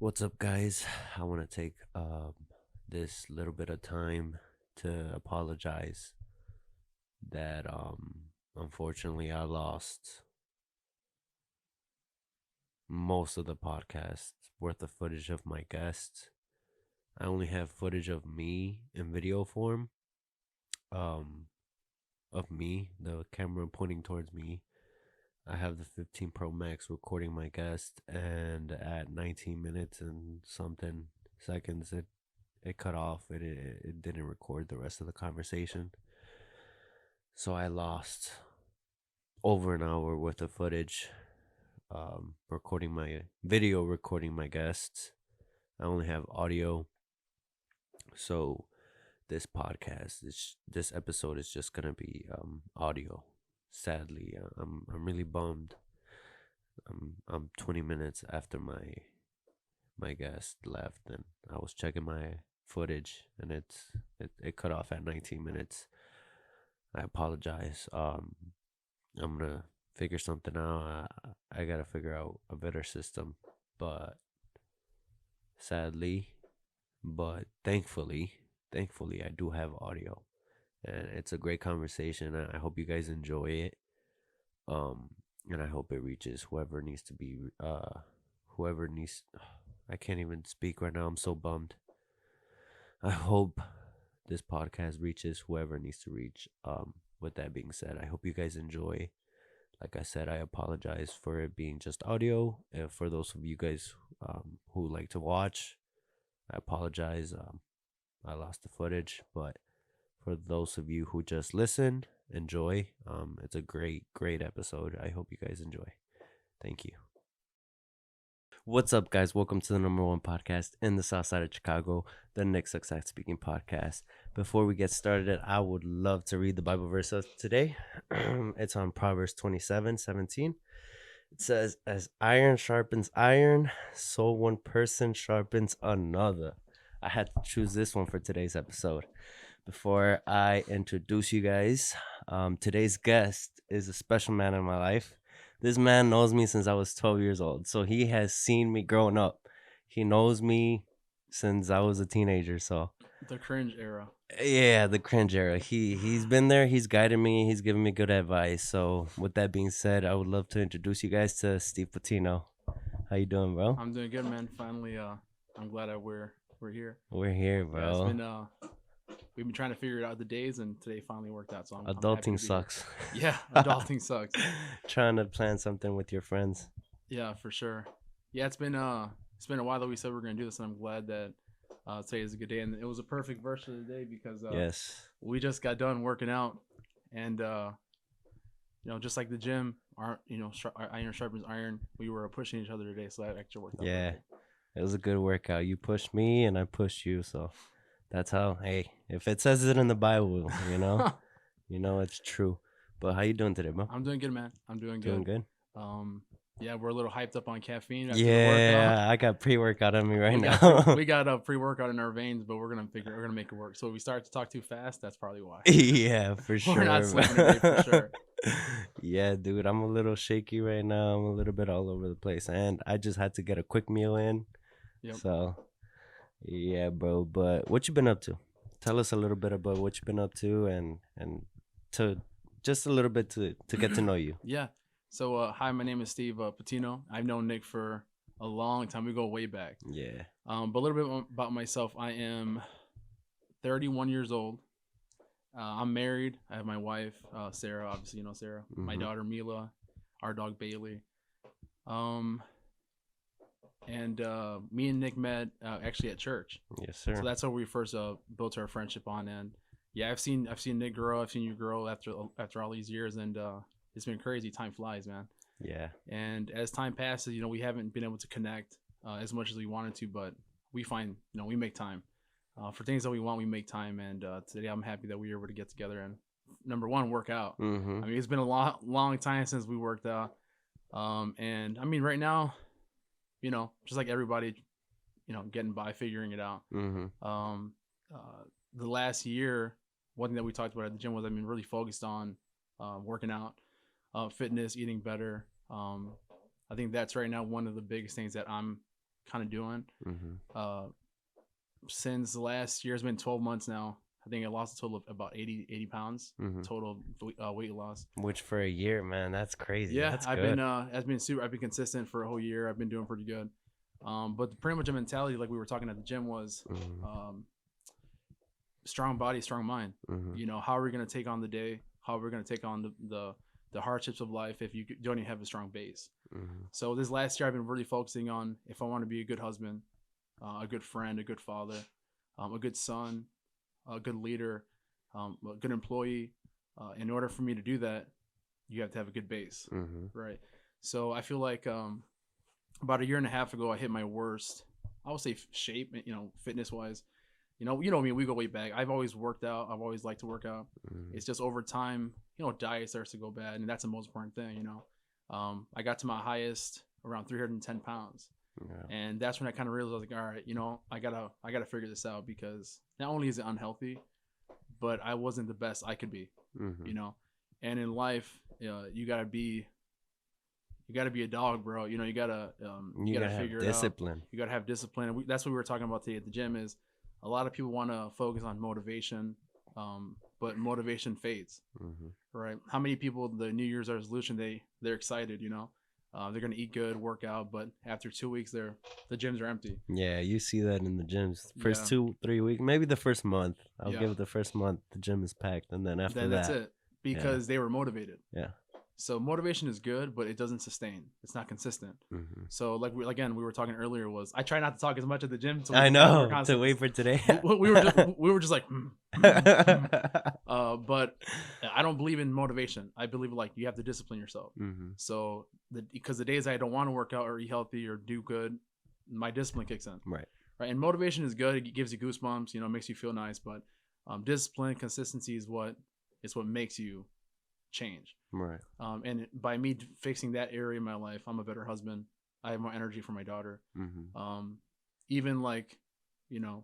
What's up, guys? I want to take this little bit of time to apologize that unfortunately I lost most of the podcast worth of footage of my guests. I only have footage of me in video form, um, of me, the camera pointing towards me. I have the 15 Pro Max recording my guest, and at 19 minutes and something seconds, it cut off. It didn't record the rest of the conversation. So I lost over an hour worth of footage, recording my video, recording my guests. I only have audio. So this episode is just gonna be audio. Sadly, I'm really bummed. I'm 20 minutes after my guest left, and I was checking my footage, and it cut off at 19 minutes. I apologize. I'm gonna figure something out. I gotta figure out a better system, but sadly, but thankfully, I do have audio, and it's a great conversation. I hope you guys enjoy it. Um, and I hope it reaches whoever needs to be. Whoever needs. I can't even speak right now. I'm so bummed. I hope this podcast reaches whoever needs to reach. With that being said, I hope you guys enjoy. Like I said, I apologize for it being just audio. And for those of you guys who like to watch, I apologize. I lost the footage, but for those of you who just listen, enjoy. It's a great episode. I hope you guys enjoy. Thank you. What's up, guys? Welcome to the number one podcast in the south side of Chicago, the Nick Success Speaking Podcast. Before we get started, I would love to read the Bible verse of today. It's on Proverbs 27:17. It says, "As iron sharpens iron, so one person sharpens another." I had to choose this one for today's episode. Before I introduce you guys, today's guest is a special man in my life. This man knows me since I was 12 years old, so he has seen me growing up. He knows me since I was a teenager, so The cringe era. yeah, the cringe era. He's been there. He's guided me. He's given me good advice. So with that being said, I would love to introduce you guys to Steve Patino. How you doing, bro? I'm doing good, man. Finally, I'm glad that we're here. We're here, Yeah, it's bro. been we've been trying to figure it out the days, and today finally worked out. So I'm happy to Adulting be sucks. here. Yeah, adulting sucks. Trying to plan something with your friends. Yeah, for sure. Yeah, it's been a while that we said we are gonna do this, and I'm glad that today is a good day, and it was a perfect verse of the day because Yes. we just got done working out, and just like the gym, our iron sharpens iron. We were pushing each other today, so that actually worked out. Yeah. Perfect. It was a good workout. You pushed me and I pushed you, so that's how. Hey, if it says it in the Bible, it's true. But how you doing today, bro? I'm doing good, man. I'm doing Doing good. good. Yeah, we're a little hyped up on caffeine after the Yeah, workout. I got pre-workout on me right we now. got a pre-workout in our veins, but we're gonna make it work. So if we start to talk too fast, that's probably why. Yeah, for sure. We're not sleeping today for sure. Yeah, dude, I'm a little shaky right now. I'm a little bit all over the place, and I just had to get a quick meal in. Yep. So, yeah, bro. But what you been up to? Tell us a little bit about what you've been up to, and to just a little bit to get to know you. Yeah. So hi, my name is Steve Patino. I've known Nick for a long time. We go way back. Yeah. But a little bit about myself. I am 31 years old. I'm married. I have my wife, Sarah. Obviously, you know Sarah. Mm-hmm. My daughter, Mila. Our dog, Bailey. And me and Nick met actually at church. Yes, sir. So that's how we first built our friendship on. And yeah, I've seen Nick grow. I've seen you grow after all these years, and it's been crazy. Time flies, man. Yeah. And as time passes, we haven't been able to connect as much as we wanted to, but we find, we make time for things that we want. We make time, and today I'm happy that we were able to get together and number one, work out. Mm-hmm. I mean, it's been a long time since we worked out, and I mean, right now, just like everybody, getting by, figuring it out. Mm-hmm. The last year, one thing that we talked about at the gym was I've been really focused on working out, fitness, eating better. I think that's right now one of the biggest things that I'm kind of doing. Mm-hmm. Uh, since last year, it's been 12 months now. I think I lost a total of about 80 pounds Mm-hmm. total weight loss. Which for a year, man, that's crazy. Yeah, That's good. I've been consistent for a whole year. I've been doing pretty good. But pretty much the mentality, like we were talking at the gym, was Mm-hmm. strong body, strong mind. Mm-hmm. You know, how are we going to take on the day? How are we going to take on the hardships of life if you don't even have a strong base? Mm-hmm. So this last year, I've been really focusing on if I want to be a good husband, a good friend, a good father, a good son, a good leader, a good employee. In order for me to do that, you have to have a good base, Mm-hmm. right? So I feel like about a year and a half ago, I hit my worst, I would say, shape, you know, fitness wise. You know, I mean, we go way back. I've always worked out. I've always liked to work out. Mm-hmm. It's just over time, you know, diet starts to go bad, and that's the most important thing. You know, I got to my highest around 310 pounds, Yeah. and that's when I kind of realized, I was like, all right, you know, I gotta figure this out, because not only is it unhealthy, but I wasn't the best I could be. Mm-hmm. You know, and in life, you gotta be a dog, bro. You know, you gotta You gotta have figure it out. discipline. You gotta have discipline. That's what we were talking about today at the gym. Is a lot of people want to focus on motivation, but motivation fades, Mm-hmm. right? How many people, the New Year's resolution, they're excited, you know, they're gonna eat good, work out, but after 2 weeks, the gyms are empty. Yeah, you see that in the gyms. First Yeah, 2-3 weeks, maybe the first month. I'll yeah. give it the first month. The gym is packed, and then after Then that's that, it, because they were motivated. yeah. So motivation is good, but it doesn't sustain. It's not consistent. Mm-hmm. So like we were talking earlier, was I try not to talk as much at the gym. So I know to wait for today. we were just like, but I don't believe in motivation. I believe like you have to discipline yourself. Mm-hmm. So because the days I don't want to work out or eat healthy or do good, my discipline kicks in. Right. Right. And motivation is good. It gives you goosebumps. You know, makes you feel nice. But discipline, consistency is what makes you change. Right. And by me fixing that area in my life, I'm a better husband. I have more energy for my daughter. Mm-hmm. Even like, you know,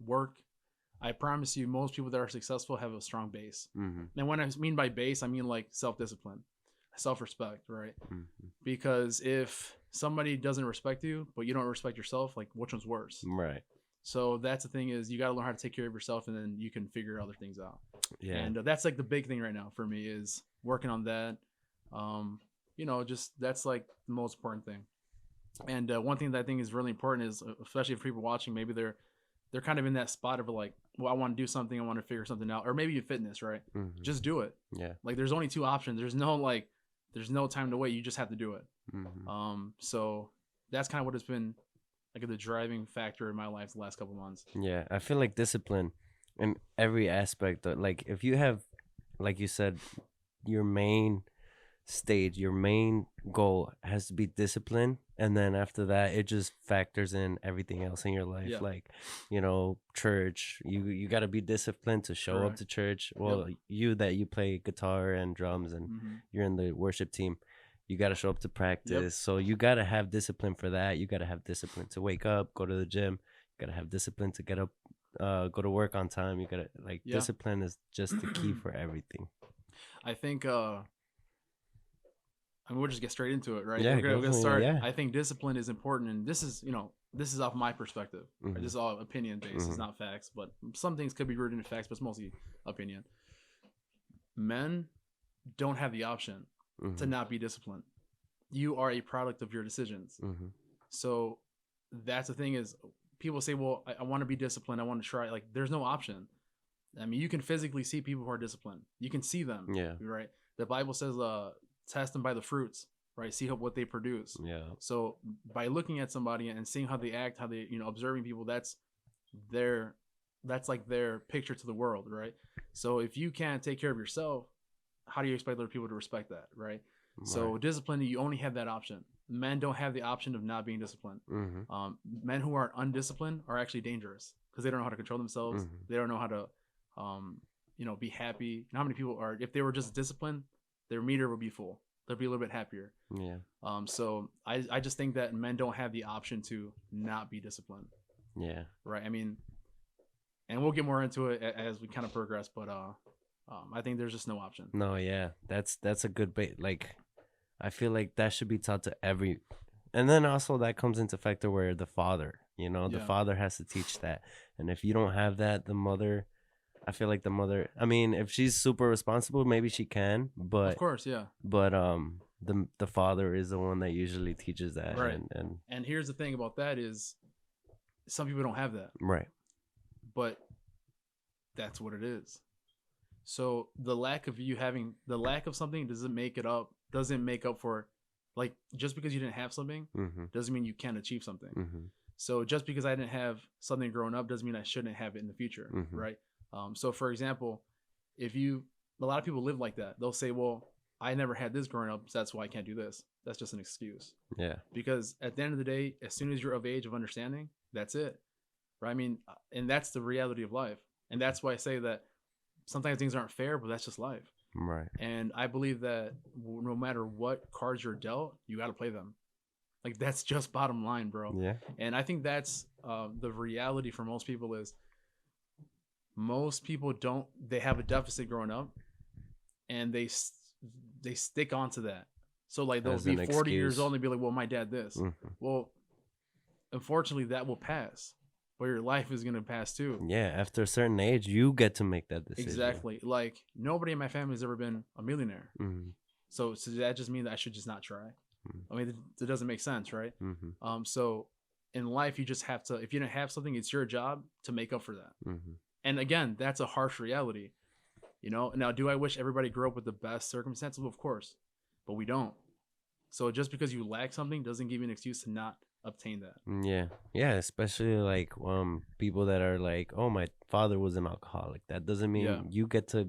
work. I promise you, most people that are successful have a strong base. Mm-hmm. And when I mean by base, I mean like self-discipline, self-respect, right? Mm-hmm. Because if somebody doesn't respect you, but you don't respect yourself, like which one's worse? Right. So that's the thing, is you got to learn how to take care of yourself, and then you can figure other things out. Yeah. And that's like the big thing right now for me, is working on that. You know, just that's like the most important thing. And one thing that I think is really important is, especially if people watching, maybe they're kind of in that spot of like, well, I want to do something, I want to figure something out, or maybe in fitness, right? Mm-hmm. Just do it. Yeah. Like there's only two options. There's no time to wait. You just have to do it. Mm-hmm. So that's kind of what it's been like the driving factor in my life the last couple months. Yeah, I feel like discipline in every aspect. Like if you have, like you said, your main stage, your main goal has to be discipline, and then after that, it just factors in everything else in your life. Yeah. Like, you know, church. You got to be disciplined to show up Correct. to church. Well, you play guitar and drums, and you're in the worship team. You got to show up to practice. So you got to have discipline for that. You got to have discipline to wake up, go to the gym. You got to have discipline to get up, go to work on time. You got to, like, discipline is just the key for everything. I think, we'll just get straight into it, right? Yeah, we're gonna start. Yeah. I think discipline is important, and this is off my perspective. Mm-hmm. Right? This is all opinion based. Mm-hmm. It's not facts, but some things could be rooted in facts, but it's mostly opinion. Men don't have the option to not be disciplined. You are a product of your decisions. Mm-hmm. So that's the thing, is people say, well, I want to be disciplined. I want to try. Like, there's no option. I mean, you can physically see people who are disciplined. You can see them. Yeah. Right. The Bible says, test them by the fruits, right? See what they produce. Yeah. So by looking at somebody and seeing how they act, how they, observing people, that's like their picture to the world, right? So if you can't take care of yourself, how do you expect other people to respect that, right? So discipline, you only have that option. Men don't have the option of not being disciplined. Mm-hmm. Men who are undisciplined are actually dangerous, because they don't know how to control themselves. Mm-hmm. They don't know how to, be happy. You know how many people are, if they were just disciplined, their meter would be full. They'll be a little bit happier. Yeah. So I just think that men don't have the option to not be disciplined. Yeah. Right. I mean, and we'll get more into it as we kind of progress, but I think there's just no option. No, yeah. That's a good bait. Like, I feel like that should be taught to And then also that comes into factor where the father, the Yeah, father has to teach that. And if you don't have that, the mother, I feel like the mother, I mean, if she's super responsible, maybe she can, of course, yeah, the father is the one that usually teaches that. right. And And here's the thing about that is some people don't have that, right. but that's what it is. So the lack of something doesn't make up for, like, just because you didn't have something Mm-hmm. doesn't mean you can't achieve something. Mm-hmm. So just because I didn't have something growing up doesn't mean I shouldn't have it in the future, Mm-hmm. right? So for example, if you a lot of people live like that. They'll say, "Well, I never had this growing up, so that's why I can't do this." That's just an excuse. Yeah. Because at the end of the day, as soon as you're of age of understanding, that's it, right? I mean, and that's the reality of life, and that's why I say that sometimes things aren't fair, but that's just life. Right. And I believe that no matter what cards you're dealt, you got to play them. Like, that's just bottom line, bro. Yeah. And I think that's the reality for most people is most people don't. They have a deficit growing up, and they stick onto that. So like they'll As be an 40 years excuse. old and be like, "Well, my dad this." Mm-hmm. Well, unfortunately, that will pass, but your life is gonna pass too. Yeah. After a certain age, you get to make that decision. Exactly. Like, nobody in my family has ever been a millionaire. Mm-hmm. So that just means that I should just not try. I mean, it doesn't make sense, right? Mm-hmm. So in life, you just have to. If you don't have something, it's your job to make up for that. Mm-hmm. And again, that's a harsh reality. Now, do I wish everybody grew up with the best circumstances? Well, of course, but we don't. So just because you lack something doesn't give you an excuse to not obtain that. Yeah. Yeah. Especially like people that are like, oh, my father was an alcoholic. That doesn't Yeah, mean you get to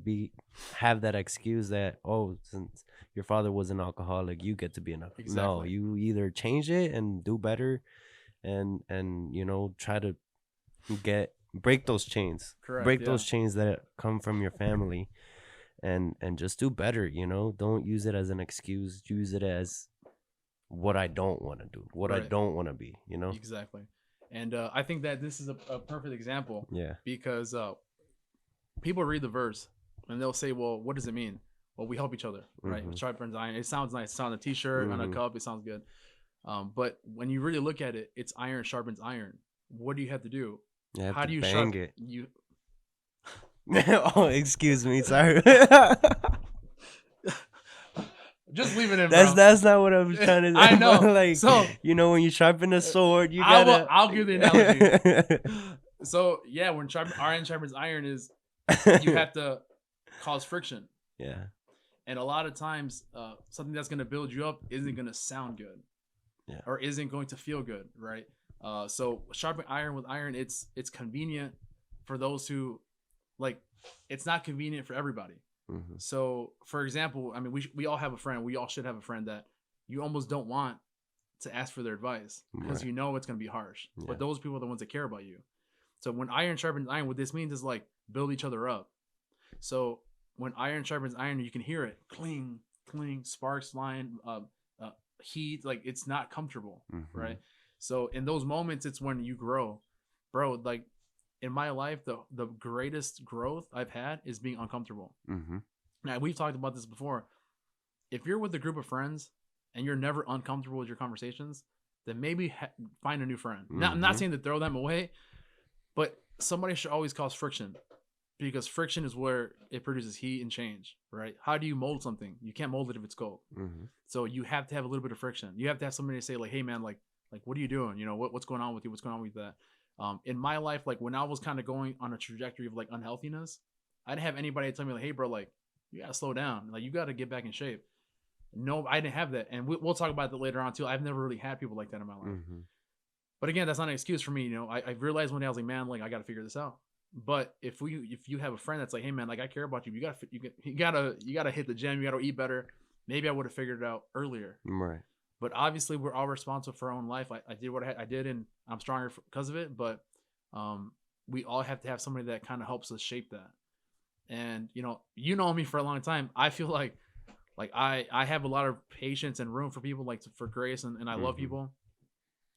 have that excuse that, oh, since your father was an alcoholic, you get to be an alcoholic. No, exactly. you either change it and do better, and try to break those chains, Correct. break Yeah. those chains that come from your family, and just do better. Don't use it as an excuse. Use it as what I don't want to do, what I Right. don't want to be. Exactly. And I think that this is a perfect example Yeah. because people read the verse and they'll say, "Well, what does it mean?" Well, we help each other, right? Mhm. Sharpens iron. It sounds nice. It's on a T-shirt, on a Mhm. cup. It sounds good. But when you really look at it, it's iron sharpens iron. What do you have to do? You have How to do you bang sharp it. you? Oh, excuse me. Sorry. Just leave it in, that's bro. that's not what I was trying to I say. But know. like, So when you sharpen a sword, you I will. gotta. I'll give the analogy. So yeah, when iron sharpens iron is you have to cause friction, Yeah. and a lot of times something that's going to build you up isn't going to sound good, Yeah. or isn't going to feel good, right? So sharpen iron with iron, it's convenient for those who like. It's not convenient for everybody. Mhm. So, for example, I mean, we all have a friend. We all should have a friend that you almost don't want to ask for their advice because Right. you know it's going to be harsh. Yeah. But those people are the ones that care about you. So when iron sharpens iron, what this means is like build each other up. So when iron sharpens iron, you can hear it cling, cling, sparks flying, heat. Like, it's not comfortable, Mhm. right? So in those moments, it's when you grow, bro. Like, in my life, the greatest growth I've had is being uncomfortable. Mhm. Now, we've talked about this before. If you're with a group of friends and you're never uncomfortable with your conversations, then maybe find a new friend. I'm not Mhm. saying to throw them away, but somebody should always cause friction, because friction is where it produces heat and change, right? How do you mold something? You can't mold it if it's cold. Mhm. So you have to have a little bit of friction. You have to have somebody to say like, "Hey man, like what are you doing? What's going on with you? What's going on with that?" In my life, like when I was kind of going on a trajectory of like unhealthiness, I didn't have anybody to tell me like, "Hey bro, like you gotta slow down. Like you gotta get back in shape." No, I didn't have that, and we'll talk about that later on too. I've never really had people like that in my life. Mhm. But again, that's not an excuse for me. I realized one day I was like, man, like I gotta figure this out. But if you have a friend that's like, hey man, like I care about you, you gotta hit the gym, you gotta eat better. Maybe I would have figured it out earlier. Right. But obviously, we're all responsible for our own life. I did what I did, and I'm stronger because of it. But we all have to have somebody that kind of helps us shape that. And you know me for a long time. I feel like I have a lot of patience and room for people, like for grace, and I love Mhm. people.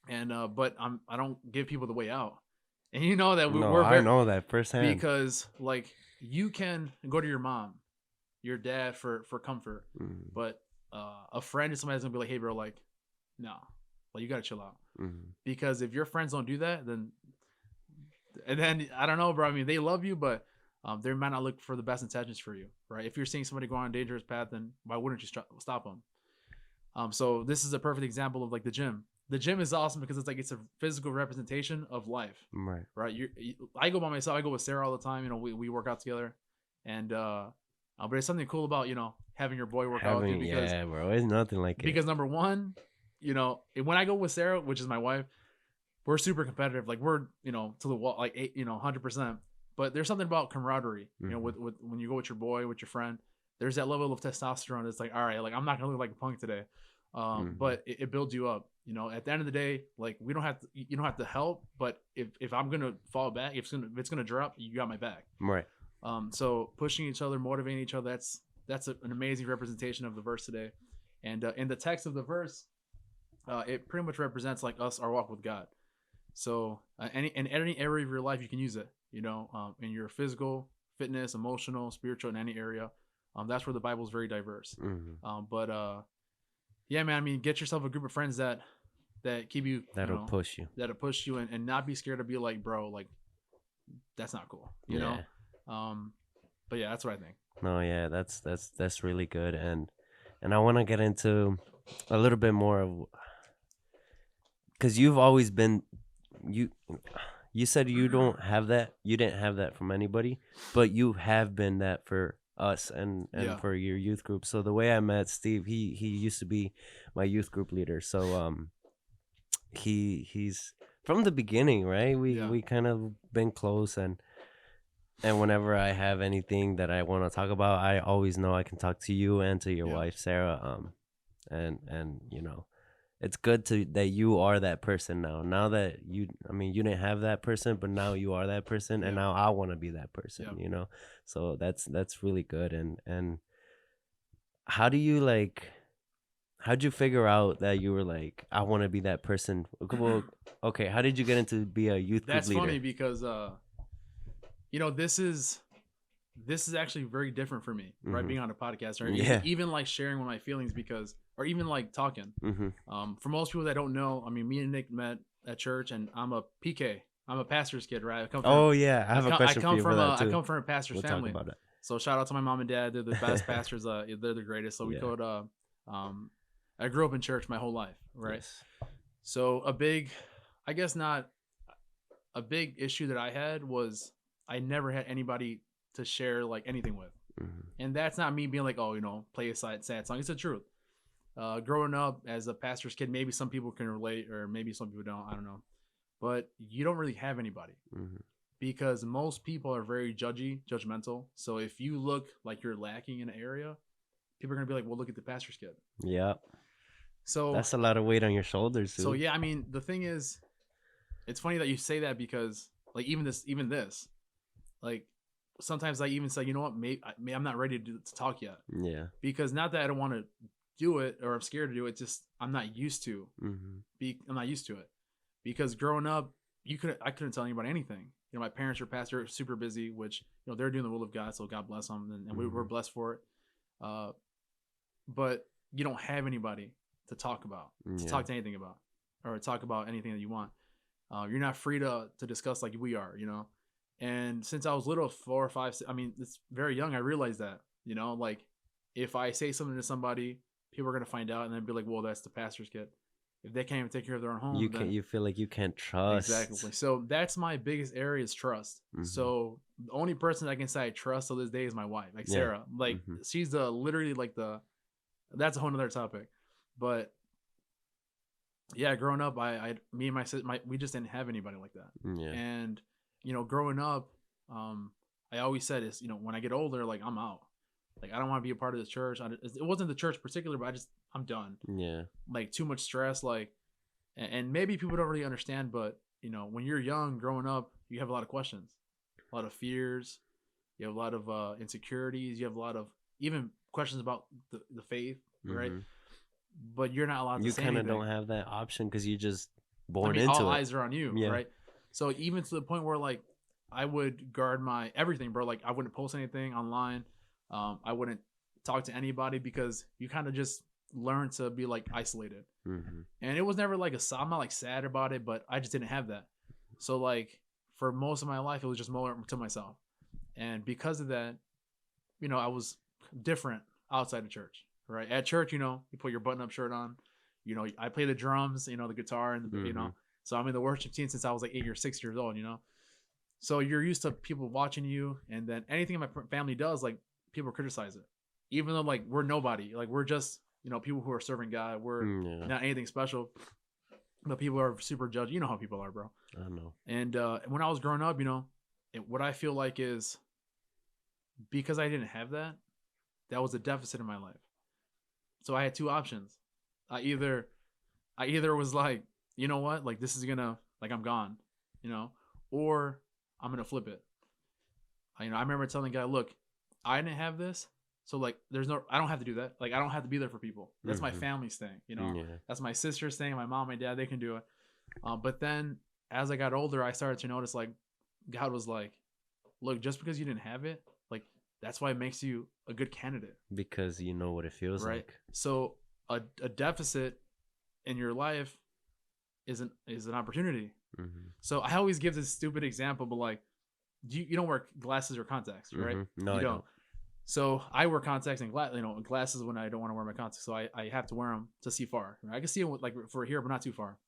And but I don't give people the way out. And you know that No, we're I very, know that firsthand. because like you can go to your mom, your dad for comfort, Mhm. but a friend is somebody that's gonna be like, hey bro, like no, Like you gotta chill out. Mm-hmm. Because if your friends don't do that, then and then I don't know, bro. I mean, they love you, but they might not look for the best intentions for you, right? If you're seeing somebody go on a dangerous path, then why wouldn't you stop them? So this is a perfect example of like the gym. The gym is awesome because it's a physical representation of life, Right. right? I go by myself. I go with Sarah all the time. You know, we work out together, and but it's something cool about having your boy work out with you because Yeah, bro, it's nothing like it. number one, when I go with Sarah, which is my wife, we're super competitive. Like we're to the wall, like 100%. But there's something about camaraderie. Mm-hmm. With when you go with your boy, with your friend, there's that level of testosterone. It's like, all right, like I'm not gonna look like a punk today, but it builds you up. At the end of the day, like we don't have to, you don't have to help. But if I'm gonna fall back, if it's gonna drop, you got my back. Right. So pushing each other, motivating each other, that's an amazing representation of the verse today. And in the text of the verse, it pretty much represents like us, our walk with God. So in any area of your life, you can use it. In your physical, fitness, emotional, spiritual, in any area. That's where the Bible is very diverse. Mm-hmm. Yeah, man. I mean, get yourself a group of friends that keep you. That'll push you. That'll push you, and not be scared to be like, bro, like that's not cool. You know. But yeah, that's what I think. No, yeah, that's really good, and I want to get into a little bit more of, because you've always been you. You said you didn't have that from anybody, but you have been that for us and for your youth group. So the way I met Steve, he used to be my youth group leader. So he's from the beginning, right? We kind of been close, and whenever I have anything that I want to talk about, I always know I can talk to you and to your wife Sarah. And it's good that you are that person now. Now that you didn't have that person, but now you are that person, and now I want to be that person. So that's really good. And how'd you figure out that you were like, I want to be that person? Well, okay, how did you get into be a youth group leader? That's funny because this is actually very different for me, right? Being on a podcast, or even like sharing my feelings, because, or even like talking. For most people that don't know, I mean, me and Nick met at church, and I'm a PK. I'm a pastor's kid, right? I have a question for you for that too. I come from a pastor's family. Talk about it. So shout out to my mom and dad. They're the best pastors. They're the greatest. So we could. I grew up in church my whole life, right? Yes. So I guess not a big issue that I had was I never had anybody to share like anything with. And that's not me being like, play a sad song. It's the truth. Growing up as a pastor's kid, maybe some people can relate, or maybe some people don't. I don't know. But you don't really have anybody because most people are very judgmental. So if you look like you're lacking in an area, people are going to be like, well, look at the pastor's kid. Yeah. So that's a lot of weight on your shoulders, dude. So yeah, I mean, the thing is, it's funny that you say that, because like even this, like sometimes I even say, you know what, maybe I'm not ready to talk yet. Yeah. Because not that I don't want to do it or I'm scared to do it, just I'm not used to. I'm not used to it, because growing up, I couldn't tell anybody anything. My parents are pastors, super busy, which they're doing the will of God, so God bless them, and we were blessed for it. But you don't have anybody to talk about, to talk to anything about, or talk about anything that you want. You're not free to discuss like we are, And since I was little, 4 or 5, I mean, it's very young, I realized that, like if I say something to somebody, people are gonna find out and then be like, well, that's the pastor's kid. If they can't even take care of their own home, you feel like you can't trust. Exactly. So that's my biggest area, is trust. So the only person I can say I trust till this day is my wife, like Sarah. Like she's literally like that's a whole nother topic. But yeah, growing up, me and my sister, we just didn't have anybody like that. Yeah. And growing up, I always said is, when I get older, like I'm out. Like I don't want to be a part of the church. It wasn't the church in particular, but I'm done. Yeah. Like too much stress, like, and maybe people don't really understand, but when you're young, growing up, you have a lot of questions, a lot of fears, you have a lot of insecurities, you have a lot of even questions about the faith, right? But you're not allowed to say anything. You kind of don't have that option because you're just born into it. All eyes are on you, right? So even to the point where like I would guard my everything, bro. Like I wouldn't post anything online. I wouldn't talk to anybody, because you kind of just learned to be like isolated. Mm-hmm. And it was never like I'm not like sad about it, but I just didn't have that. So like for most of my life, it was just more to myself. And because of that, I was different outside of church, right? At church, you put your button up shirt on, I play the drums, the guitar and Mm-hmm. so I'm in the worship team since I was like 6 years old. So you're used to people watching you, and then anything my family does, like people criticize it, even though like we're nobody, like we're just people who are serving God. We're Yeah, not anything special, but people are super judgy. You know how people are, bro. I know. And when I was growing up, what I feel like is because I didn't have that, that was a deficit in my life. So I had two options. I either was like, you know what, like this is gonna like I'm gone, or I'm gonna flip it. I remember telling the guy, look, I didn't have this, so like I don't have to do that. Like I don't have to be there for people. That's my Mm-hmm. family's thing. Yeah, That's my sister's thing. My mom, my dad, they can do it. But then as I got older, I started to notice like God was like, look, just because you didn't have it, like that's why it makes you a good candidate, because you know what it feels right? like. So a deficit in your life is an opportunity. Mm-hmm. So I always give this stupid example, but like you don't wear glasses or contacts, right? Mm-hmm. No, You I don't. don't. So I wear contacts and glasses when I don't want to wear my contacts. So I have to wear them to see far. I can see it like for here, but not too far.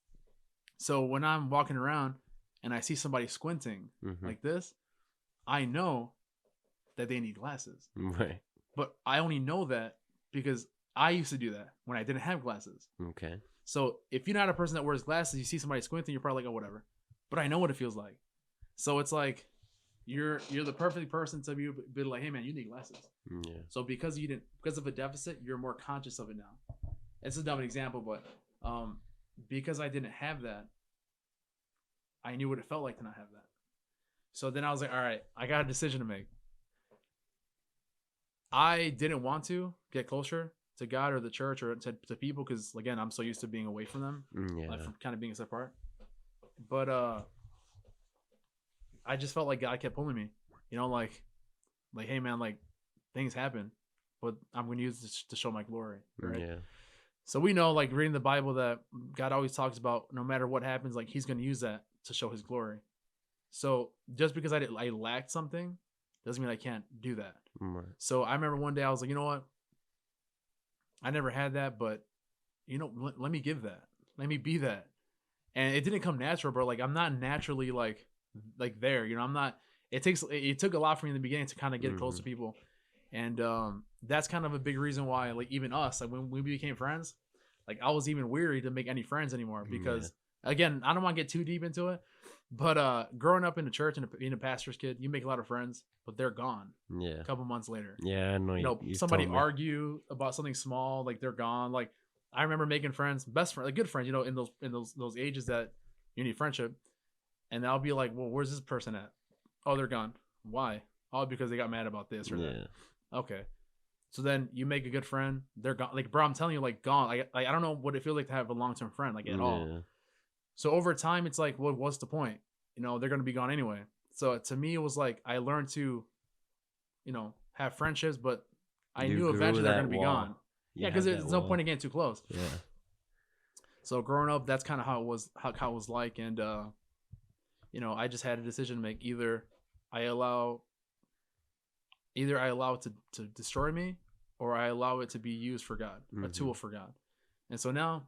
So when I'm walking around and I see somebody squinting Mm-hmm. like this, I know that they need glasses. Right. But I only know that because I used to do that when I didn't have glasses. Okay. So if you're not a person that wears glasses, you see somebody squinting, you're probably like, oh, whatever. But I know what it feels like. So it's like you're the perfect person to be like, hey man, you need glasses. Yeah. So because of a deficit, you're more conscious of it now. It's a dumb example, but because I didn't have that, I knew what it felt like to not have that. So then I was like, all right, I got a decision to make. I didn't want to get closer to God or the church or to people because again, I'm so used to being away from them, like Yeah. from kind of being apart. But I just felt like God kept pulling me, like hey man, like things happen, but I'm gonna use this to show my glory, right? Yeah. So we know, like reading the Bible, that God always talks about no matter what happens, like He's gonna use that to show His glory. So just because I lacked something doesn't mean I can't do that. Right. So I remember one day I was like, you know what? I never had that, but let me give that. Let me be that. And it didn't come natural, bro. Like I'm not naturally like there. I'm not. It took a lot for me in the beginning to kind of get close Mm-hmm. to people, and that's kind of a big reason why, like even us, like when we became friends, like I was even weary to make any friends anymore Yeah. because again, I don't want to get too deep into it, but growing up in the church and being a pastor's kid, you make a lot of friends, but they're gone Yeah. a couple months later. Yeah. I know you've Somebody told me. argue about something small, like they're gone. Like I remember making friends, best friend, like good friends, in those ages that you need friendship, and I'll be like, well, where's this person at? Oh, they're gone. Why? Oh, because they got mad about this or that. Yeah. Okay. So then you make a good friend, they're gone. Like, bro, I'm telling you, like, gone. Like I don't know what it feels like to have a long term friend, like, at all. Yeah. So over time, it's like, well, what's the point? They're going to be gone anyway. So to me, it was like, I learned to, have friendships, but I You knew grew eventually they're that going to be wall. gone. You Yeah, because have that there's no wall. point in getting too close. Yeah. So growing up, that's kind of how it was, how it was like. And, I just had a decision to make. Either I allow it to destroy me, or I allow it to be used for God, a Mm-hmm. tool for God. And so now,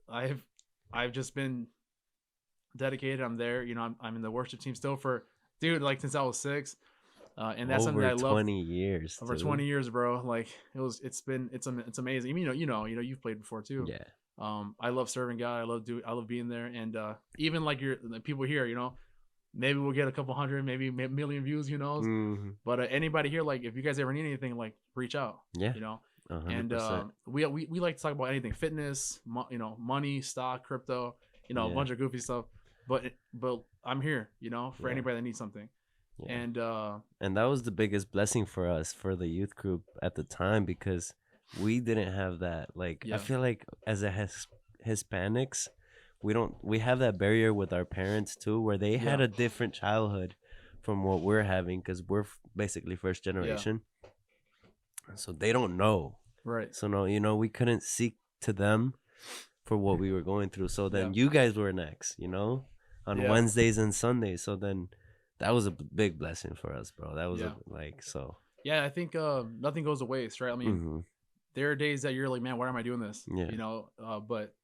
I've just been dedicated. I'm there. I'm in the worship team still for, dude, like since I was 6. And that's something that Over I love 20 years, over too. 20 years, bro. Like it's amazing. You've played before too. Yeah. I love serving God. I love being there. And even like the people here, maybe we'll get a couple hundred, maybe a million views, who knows. Mm-hmm. But anybody here, like if you guys ever need anything, like reach out. Yeah. You know. 100%. And we like to talk about anything: fitness, money, stock, crypto, a Yeah. bunch of goofy stuff. But I'm here, for Yeah. anybody that needs something. Yeah. And that was the biggest blessing for us, for the youth group at the time, because we didn't have that. Like, Yeah. I feel like as a Hispanics, we have that barrier with our parents too, where they had Yeah. a different childhood from what we're having, because we're basically first generation. So they don't know. Right. So no, we couldn't seek to them for what we were going through. So Yeah. then you guys were next, on Yeah. Wednesdays and Sundays. So then that was a big blessing for us, bro. That was Yeah. so. Yeah. I think nothing goes to waste, right? I mean, Mm-hmm. there are days that you're like, man, why am I doing this? Yeah. But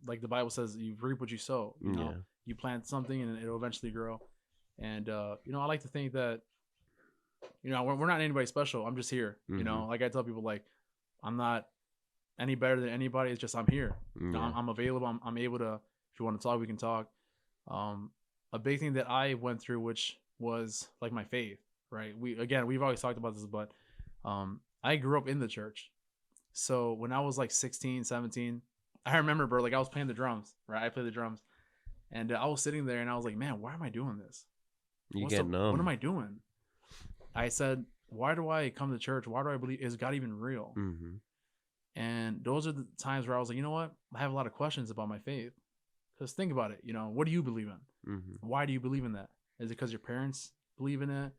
like the Bible says, you reap what you sow. Yeah. You plant something and it'll eventually grow. And I like to think that we're not anybody special. I'm just here. Mm-hmm. Like I tell people, like I'm not any better than anybody. It's just I'm here. Yeah. I'm available. I'm able to. If you want to talk, we can talk. A big thing that I went through, which was like my faith. Right. We've always talked about this, but I grew up in the church. So when I was like 16, 17, I remember, bro, like I was playing the drums. Right. I played the drums, and I was sitting there, and I was like, man, why am I doing this? You get What am numb. I doing? I said, why do I come to church? Why do I believe? Is God even real? Mm-hmm. And those are the times where I was like, you know what? I have a lot of questions about my faith. Because think about it. What do you believe in? Mm-hmm. Why do you believe in that? Is it because your parents believe in it?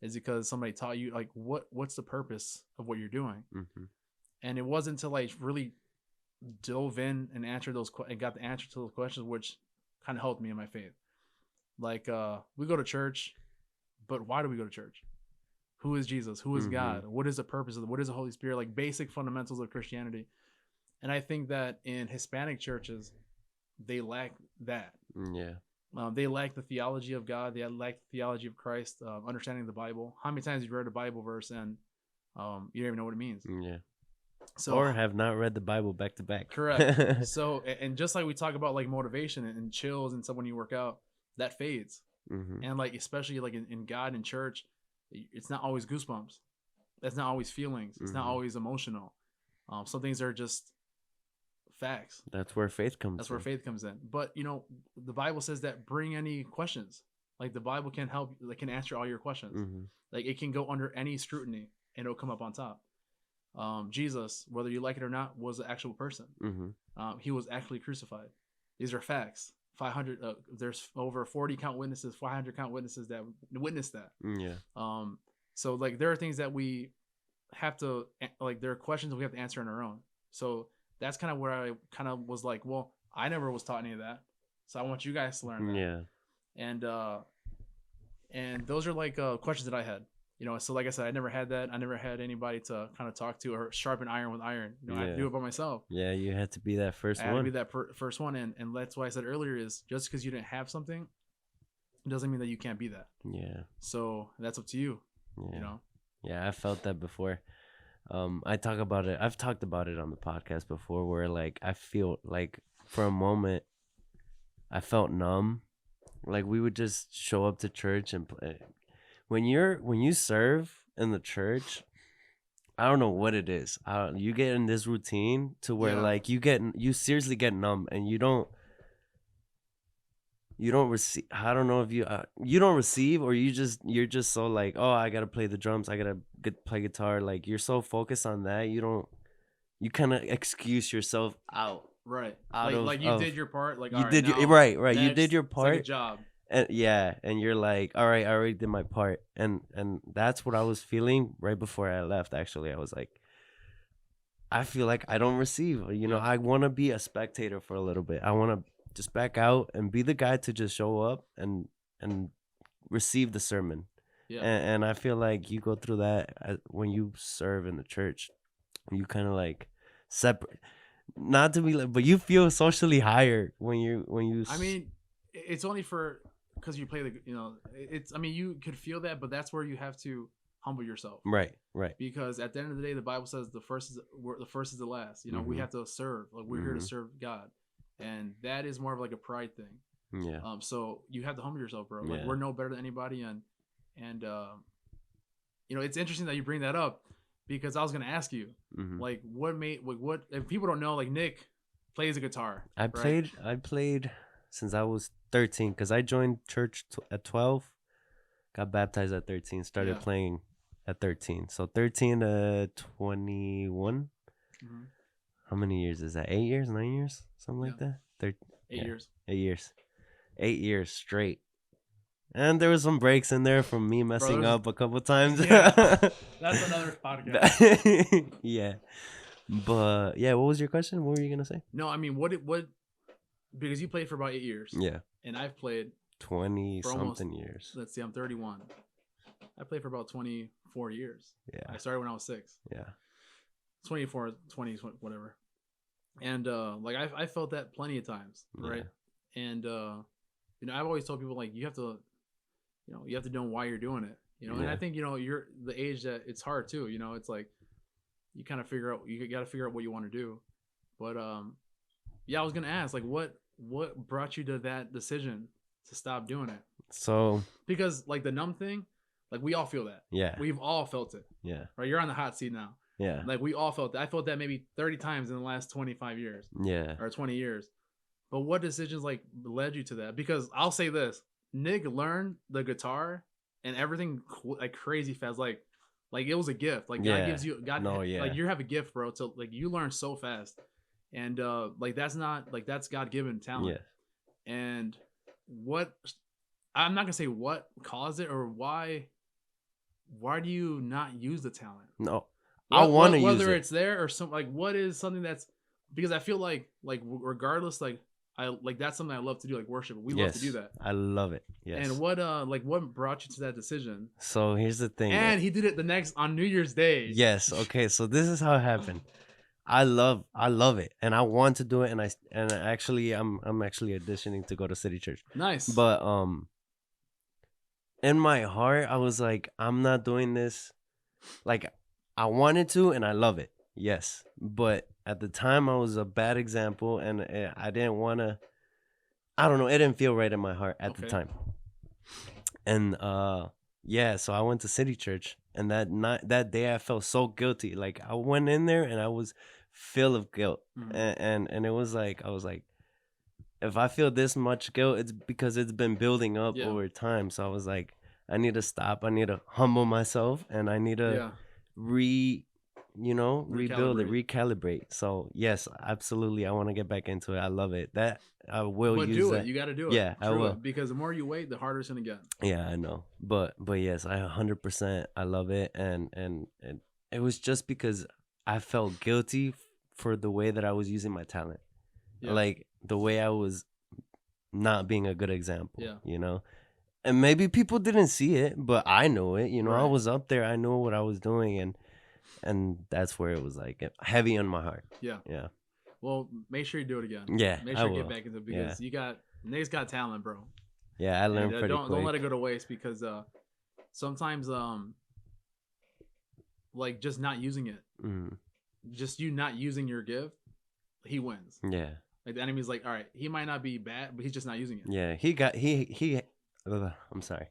Is it because somebody taught you? Like, what's the purpose of what you're doing? Mm-hmm. And it wasn't until I really dove in and answered and got the answer to those questions, which kind of helped me in my faith. Like, we go to church, but why do we go to church? Who is Jesus? Who is Mm-hmm. God? What is the purpose of what is the Holy Spirit? Like basic fundamentals of Christianity. And I think that in Hispanic churches, they lack that. Yeah. They lack the theology of God. They lack the theology of Christ, understanding the Bible. How many times have you read a Bible verse and you don't even know what it means? Yeah. So, or have not read the Bible back to back. Correct. So, and just like we talk about like motivation and chills and stuff when you work out, that fades. Mm-hmm. And like, especially like in God and church, it's not always goosebumps. That's not always feelings. It's not always emotional. Some things are just facts. That's where faith comes. That's where faith comes in. But the Bible says that bring any questions. Like the Bible can help, like can answer all your questions. Mm-hmm. Like it can go under any scrutiny and it'll come up on top. Jesus, whether you like it or not, was an actual person. Mm-hmm. He was actually crucified. These are facts. 500. There's over 40 count witnesses, 500 count witnesses that witnessed that. Yeah. So like there are things that we have to like. There are questions that we have to answer on our own. So that's kind of where I kind of was like, well, I never was taught any of that, so I want you guys to learn that. Yeah. And those are like questions that I had. So like I said, I never had that. I never had anybody to kind of talk to or sharpen iron with iron. I had to do it by myself. Yeah, you had to be that first one. I had to be that first one. And that's why I said earlier is just because you didn't have something doesn't mean that you can't be that. Yeah. So that's up to you. Yeah. Yeah, I felt that before. I talk about it. I've talked about it on the podcast before where like I feel like for a moment I felt numb. Like we would just show up to church and play. When you serve in the church, I don't know what it is. You get in this routine to where like you seriously get numb and you don't receive. I don't know if you don't receive or you're just so like, oh, I gotta play the drums, I gotta play guitar. Like you're so focused on that, you kind of excuse yourself out. Right. Like you did your part. Like you did your right. You did your part. It's like a job. And you're like, all right, I already did my part, and that's what I was feeling right before I left. Actually, I was like, I feel like I don't receive. I want to be a spectator for a little bit. I want to just back out and be the guy to just show up and receive the sermon. Yeah. And I feel like you go through that when you serve in the church. You kind of like separate, not to be like, but you feel socially higher when you. I mean, it's only because you play it's. I mean, you could feel that, but that's where you have to humble yourself. Right. Because at the end of the day, the Bible says the first is the last. We have to serve. Like we're here to serve God, and that is more of like a pride thing. Yeah. So you have to humble yourself, bro. Like Yeah. we're no better than anybody, and it's interesting that you bring that up because I was gonna ask you, like, what if people don't know, like Nick plays a guitar. I played since I was 13 because I joined church at 12, got baptized at 13, started playing at 13. So 13 to 21. Mm-hmm. How many years is that? 8 years, 9 years, something like that. 8 years. 8 years. 8 years straight. And there was some breaks in there from me messing up a couple times. Yeah, that's another podcast. Yeah. But yeah, what was your question? What were you gonna say? No, I mean, what? Because you played for about 8 years, Yeah, and I've played 20 for almost. something years. Let's see, I'm 31. I played for about 24 years. Yeah, I started when I was 6. yeah, 24, 20, whatever. And like I felt that plenty of times, yeah, right? And I've always told people like you have to, you have to know why you're doing it, And I yeah, think you're the age that it's hard too. It's like you kind of figure out you got to figure out what you want to do. But yeah, I was gonna ask like what brought you to that decision to stop doing it? So Because like the numb thing, like we all feel that. yeah, We've all felt it. yeah, Right? You're on the hot seat now. yeah, Like we all felt that. I felt that maybe 30 times in the last 25 years yeah, or 20 years. But what decisions like led you to that? Because I'll say this, Nick learned the guitar and everything like crazy fast. Like it was a gift. Like God yeah. gives you God No, like yeah, you have a gift, bro. So like you learn so fast. And like that's not like that's God given talent. yeah. And what I'm not gonna say what caused it or why do you not use the talent? No, I want to use Whether it. it's there or some like what is something that's because I feel like regardless like I like that's something I love to do like worship. We love to do Yes, that. I love it. And Yes. what brought you to that decision? So here's the thing. And he did it the next on New Year's Day. Yes. Okay. So this is how it happened. I love it, and I want to do it, and actually, I'm actually auditioning to go to City Church, Nice. but in my heart, I was like, I'm not doing this. Like, I wanted to, and I love it. Yes, but at the time, I was a bad example, and I didn't want to. I don't know. It didn't feel right in my heart at the Okay. time, and yeah. So I went to City Church, and that day, I felt so guilty. Like I went in there, and I was filled of guilt, Mhm. and it was like I was like, if I feel this much guilt, it's because it's been building up Yeah. over time. So I was like, I need to stop. I need to humble myself, and I need to Yeah. re, rebuild it, Recalibrate. recalibrate. So yes, absolutely, I want to get back into it. I love it. That I will But use do it. that. You got to do it. Yeah, I True will. it. Because the more you wait, the harder it's gonna get. Yeah, I know. But yes, I 100% I love it, and it was just because I felt guilty for the way that I was using my talent. Yeah. Like the way I was not being a good example, Yeah. And maybe people didn't see it, but I know it, I Right. was up there, I know what I was doing, and that's where it was like heavy on my heart. Yeah. Yeah. Well, make sure you do it again. Yeah, Make I sure you will. get back into it Yeah. because Nick's got talent, bro. Yeah, I And learned pretty don't let it quick. go to waste because sometimes like just not using it, Mm, just you not using your gift, he wins. yeah. Like the enemy's like, all right, he might not be bad, but he's just not using it. Yeah, I'm sorry.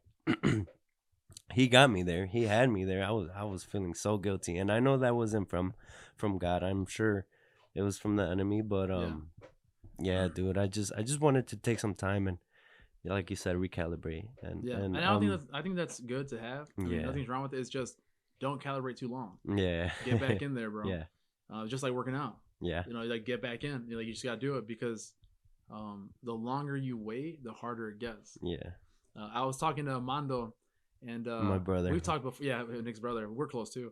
He got me there. He had me there. I was feeling so guilty, and I know that wasn't from God. I'm sure it was from the enemy, but yeah, dude. I just wanted to take some time and, like you said, recalibrate and Yeah, and and I think that's good to have. I mean, yeah, nothing's wrong with it. It's just don't calibrate too long. yeah, Get back in there, bro. yeah, Just like working out. yeah, Like get back in. You just gotta do it because the longer you wait, the harder it gets. yeah. I was talking to Mando, and My brother. we've talked before. Yeah, Nick's brother. We're close too,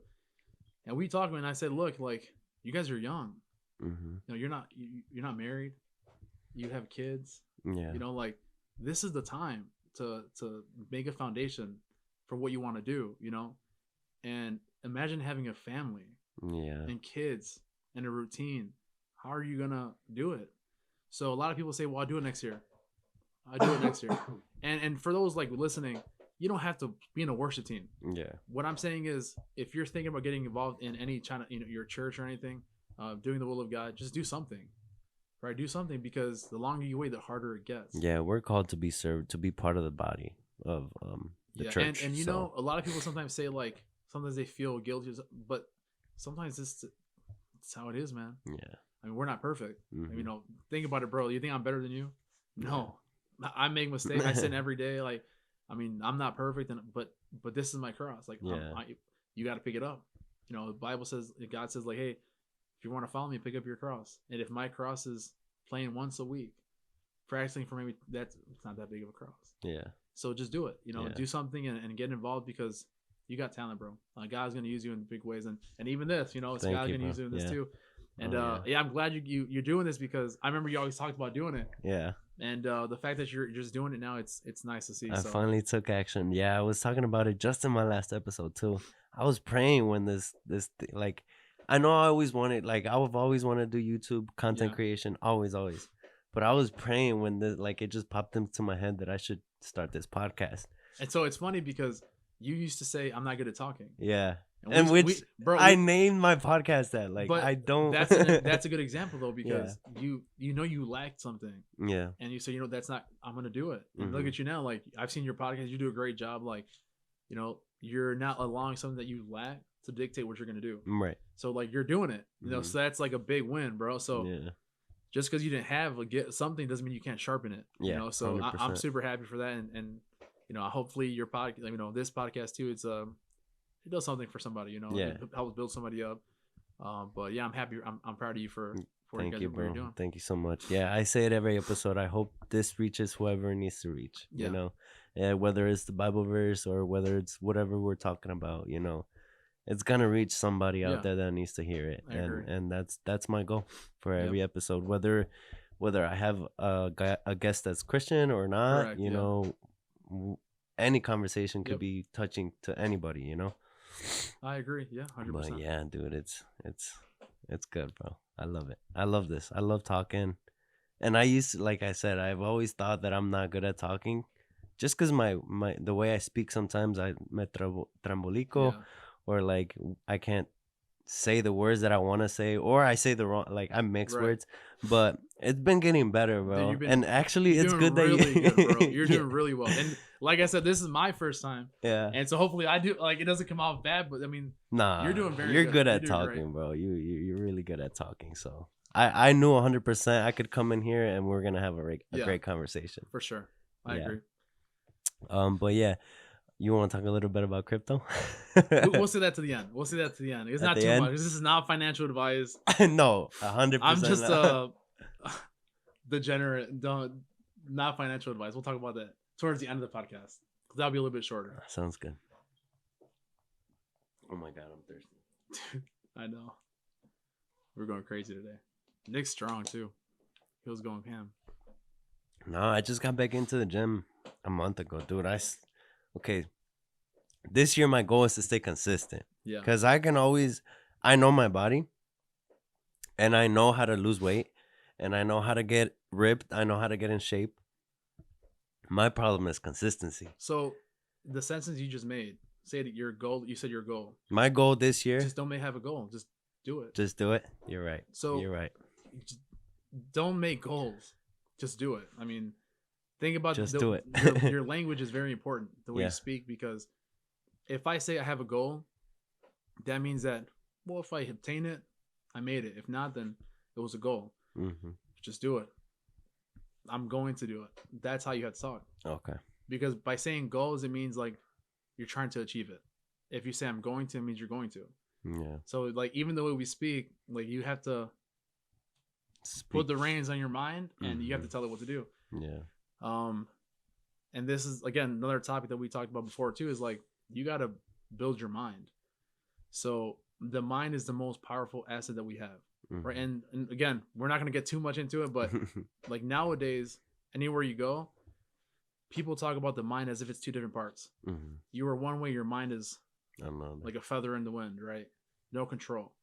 and we talked. And I said, look, like you guys are young. Mm-hmm. You're not married. You have kids. Yeah, Like this is the time to make a foundation for what you want to do. And imagine having a family yeah, and kids and a routine. How are you gonna do it? So a lot of people say, well, I'll do it next year. I'll do it next year. And for those like listening, you don't have to be in a worship team. yeah, What I'm saying is, if you're thinking about getting involved in any China, your church or anything, doing the will of God, just do something, right? Do something because the longer you wait, the harder it gets. yeah. We're called to be served, to be part of the body of the Yeah, church. and So a lot of people sometimes say like sometimes they feel guilty, but sometimes it's how it is, man. yeah, I mean, we're not perfect. mhm. Think about it, bro. You think I'm better than you? No, I make mistakes. I sin every day. Like, I mean, I'm not perfect, but this is my cross. Like, Yeah. you got to pick it up. The Bible says, God says, like, hey, if you want to follow me, pick up your cross. And if my cross is playing once a week, practicing for maybe it's not that big of a cross. Yeah, So just do it. Yeah. Do something and get involved because you got talent, bro. God's gonna use you in big ways, and even this, Thank God's you, gonna bro. use you in this Yeah. too. And Oh yeah. yeah, I'm glad you're doing this because I remember you always talked about doing it, Yeah. and the fact that you're just doing it now, it's nice to see. I So finally took action. Yeah, I was talking about it just in my last episode too. I was praying when like I know I always wanted like I've always wanted to do YouTube content yeah, creation, always. But I was praying when this like it just popped into my head that I should start this podcast. and so it's funny because you used to say I'm not good at talking, Yeah. and And which we bro I we named my podcast that. Like but I don't that's a good example though Yeah. because you lacked something Yeah. and you said that's not I'm gonna do it, and look Hmm. at you now, like I've seen your podcast, you do a great job, like you're not allowing something that you lack to dictate what you're gonna do. Right. So like you're doing it, Mhm. so that's like a big win, bro. So Yeah. just because you didn't have get something doesn't mean you can't sharpen it. Yeah. So I'm 100%. super happy for that, and hopefully your podcast, this podcast too, it does something for somebody. Yeah. It helps build somebody up. But yeah, I'm happy. I'm proud of you for you Thank guys you, what you're bro. doing. Thank you so much. Yeah, I say it every episode. I hope this reaches whoever it needs to reach. Yeah. Whether it's the Bible verse or whether it's whatever we're talking about. It's gonna reach somebody out Yeah. there that needs to hear it, I agree. and that's my goal for Yep. every episode. Whether I have a guest that's Christian or not, Correct, yeah. any conversation could Yep. be touching to anybody. I agree. Yeah, 100%. But yeah, dude, it's good, bro. I love it. I love this. I love talking. And I used to, like I said, I've always thought that I'm not good at talking, just because the way I speak sometimes I me trambolico, Yeah. or like I can't say the words that I want to say, or I say the wrong, like I mix Right. words. But it's been getting better, bro. Dude, And actually, you're it's doing good really that you good, bro. You're Yeah. doing really well. And like I said, this is my first time, Yeah. and so hopefully I do like it doesn't come out bad. But I mean, Nah, you're doing very you're good. good You're at doing great. talking, bro. You're really good at talking. So I knew 100% I could come in here and we're gonna have a Yeah. great conversation. For sure, I Yeah. agree. But yeah, you want to talk a little bit about crypto? We'll see that to the end. We'll see that to the end. It's At not the too end? much. This is not financial advice. No, 100%. I'm just not. degenerate. Not financial advice. We'll talk about that towards the end of the podcast. That'll be a little bit shorter. Sounds good. Oh my god, I'm thirsty. I know. We're going crazy today. Nick's strong too. He was going ham. No, I just got back into the gym a month ago, dude. Okay. This year my goal is to stay consistent. Yeah. Because I know my body, and I know how to lose weight, and I know how to get ripped. I know how to get in shape. My problem is consistency. So the sentence you just made, say that your goal. You said your goal. My goal this year, Just don't have a goal. Just do it. just do it. You're right. So You're right. just don't make goals. Just do it. I mean, think about Just do it. your language is very important. The way Yeah. you speak, because if I say I have a goal, that means that if I obtain it, I made it. If not, then it was a goal. Mm-hmm. Just do it. I'm going to do it. That's how you have to talk. Okay. Because by saying goals, it means like you're trying to achieve it. If you say I'm going to, it means you're going to. Yeah. So like even the way we speak, like you have to Speak. put the reins on your mind and you have to tell it what to do. Yeah. And this is again another topic that we talked about before too, is like you got to build your mind. So the mind is the most powerful asset that we have. Mhm. Right. And again, we're not going to get too much into it, but like nowadays, anywhere you go, people talk about the mind as if it's two different parts. Mhm. You are one way, your mind is I don't know. like a feather in the wind, right? No control.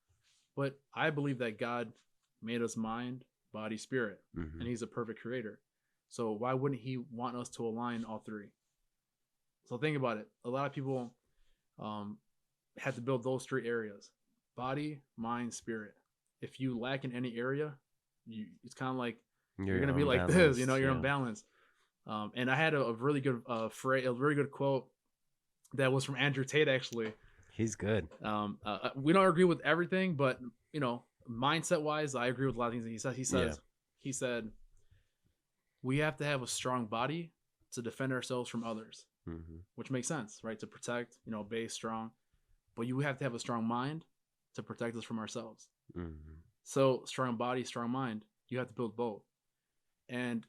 But I believe that God made us mind, body, spirit, Mhm. and he's a perfect creator. So why wouldn't he want us to align all three? So think about it. A lot of people have to build those three areas: body, mind, spirit. If you lack in any area, it's kind of like you're gonna be like this, you're yeah. unbalanced. And I had a really good phrase, a very good quote that was from Andrew Tate, actually. He's good. We don't agree with everything, but mindset wise, I agree with a lot of things that he says. He said, we have to have a strong body to defend ourselves from others, Mm-hmm. which makes sense, right? To protect, base strong, but you have to have a strong mind to protect us from ourselves. Mm-hmm. So strong body, strong mind, you have to build both. And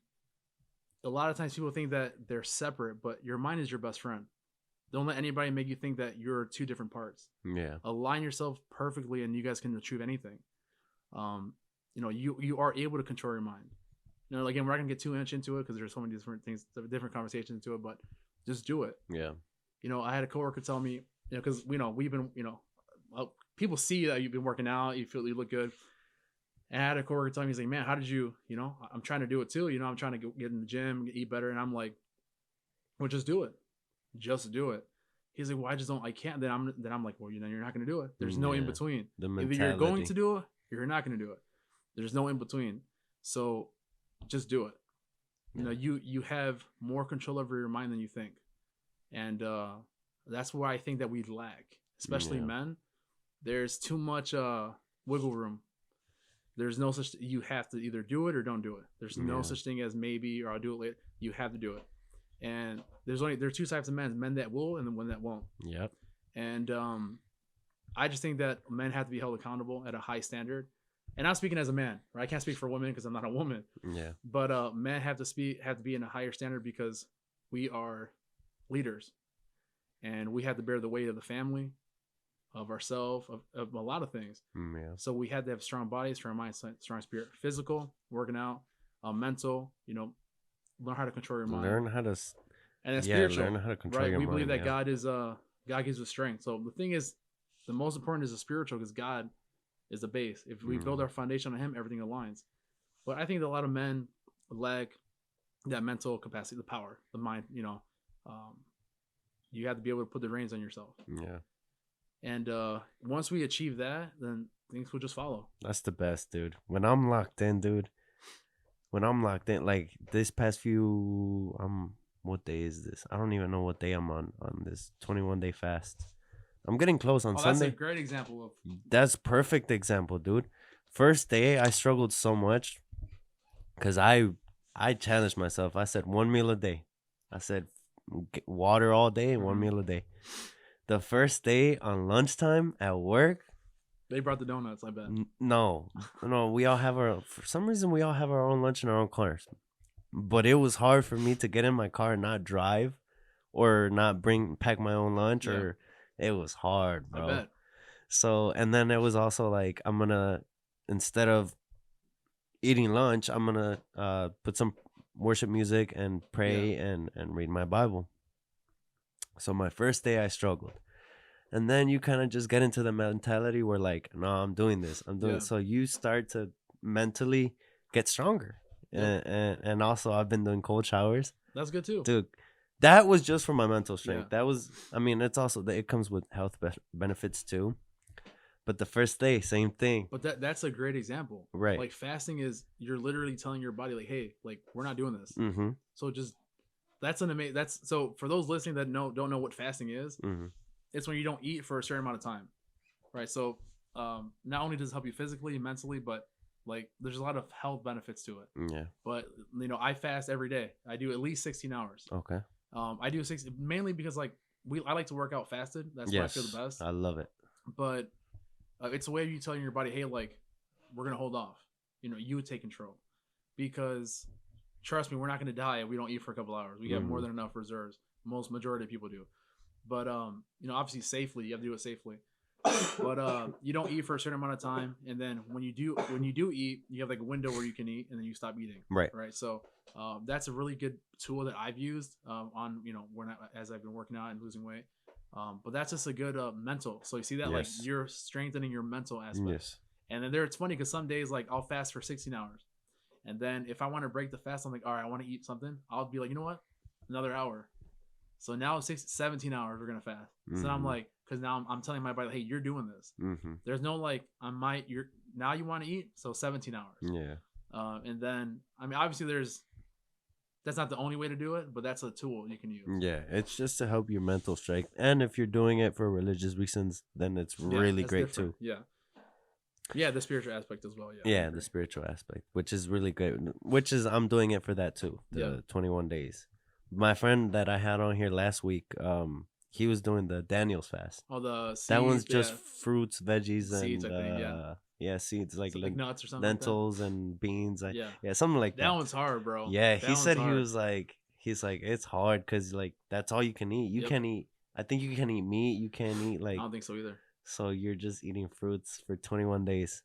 a lot of times people think that they're separate, but your mind is your best friend. Don't let anybody make you think that you're two different parts. Yeah. Align yourself perfectly and you guys can achieve anything. um, you are able to control your mind. Again, we're not gonna get too much into it because there's so many different things, different conversations into it. But just do it. Yeah. I had a coworker tell me, because we've been, people see that you've been working out, you feel you look good. And I had a coworker tell me, he's like, man, how did you, I'm trying to do it too. I'm trying to get in the gym, eat better. And I'm like, well, just do it. Just do it. He's like, well, I can't. Then I'm like, well, you're not going to do it. There's no in Yeah. between. The Either you're going mentality. to do it, or you're not going to do it. There's no in between. So just do it. Yeah. You have more control over your mind than you think. And that's why I think that we lack, especially Yeah. men. There's too much wiggle room. There's no such. You have to either do it or don't do it. There's no Yeah. such thing as maybe or I'll do it later. You have to do it. And there's two types of men that will and the one that won't. Yep. And I just think that men have to be held accountable at a high standard. And I'm speaking as a man, right? I can't speak for women because I'm not a woman. Yeah. But men have to be in a higher standard because we are leaders, and we have to bear the weight of the family, of ourselves, of a lot of things. Yeah. So we had to have strong bodies, strong mind, strong spirit, physical, working out, mental. Learn how to control your mind, Learn how to. and then Yeah. spiritual. Learn how to control Right? your We believe mind. that Yeah. God gives us strength. So the thing is, the most important is the spiritual because God is the base. If we build our foundation on Him, everything aligns. But I think that a lot of men lack that mental capacity, the power, the mind. You have to be able to put the reins on yourself. Yeah. And once we achieve that, then things will just follow. That's the best, dude. When I'm locked in, dude. When I'm locked in, like this past few, what day is this? I don't even know what day I'm on this 21-day fast. I'm getting close on Oh, that's a Sunday. great example of. That's perfect example, dude. First day, I struggled so much because I challenged myself. I said 1 meal a day. I said water all day, 1 meal a day. The first day on lunchtime at work, They brought the donuts, I bet. no, we all have for some reason, we all have our own lunch in our own cars. But it was hard for me to get in my car and not drive or not pack my own lunch, Yeah. or it was hard, I bro. bet. So, and then it was also like, instead of eating lunch, I'm gonna put some worship music and pray and read my Bible. So my first day I struggled. And then you kind of just get into the mentality where like, no, I'm doing this. I'm doing Yeah. it. So you start to mentally get stronger. Yep. And also I've been doing cold showers. That's good too. Dude, that was just for my mental strength. Yeah. That was, I mean, it's also that it comes with health benefits too. But the first day, same thing. But that's a great example. Right. Like fasting is you're literally telling your body like, hey, like we're not doing this. Mm-hmm. So just that's an amazing. That's so for those listening that don't know what fasting is. Mm-hmm. It's when you don't eat for a certain amount of time, right? So not only does it help you physically and mentally, but like there's a lot of health benefits to it. Yeah. But I fast every day. I do at least 16 hours. Okay. I do 6 mainly because like I like to work out fasted. That's why I feel the best. I love it. But it's a way of you telling your body, hey, like we're gonna hold off. You would take control because trust me, we're not gonna die if we don't eat for a couple hours. We have more than enough reserves. Majority of people do. But obviously safely, you have to do it safely. But you don't eat for a certain amount of time, and then when you do eat, you have like a window where you can eat, and then you stop eating. Right. So that's a really good tool that I've used on as I've been working out and losing weight. But that's just a good mental. So you see that like you're strengthening your mental aspect. Yes. And then it's funny because some days like I'll fast for 16 hours, and then if I want to break the fast, I'm like, all right, I want to eat something. I'll be like, you know what, another hour. So now it's 17 hours we're gonna fast. So I'm like, because now I'm telling my body, hey, you're doing this. There's no like you're now you want to eat, so 17 hours. Yeah. And then I mean obviously that's not the only way to do it, but that's a tool you can use. Yeah, it's just to help your mental strength, and if you're doing it for religious reasons, then it's really great different. too. Yeah, the spiritual aspect as well. Yeah, the spiritual aspect, which is really great. I'm doing it for that too. The 21 days. My friend that I had on here last week, he was doing the Daniel's fast. Oh, the seeds, that one's just fruits, veggies, seeds, and I think, seeds like nuts or something, lentils and beans. Yeah, something like that. That one's hard, bro. Yeah, he said he's like it's hard because like that's all you can eat. You can't eat. I think you can eat meat. You can't eat like. I don't think so either. So you're just eating fruits for 21 days.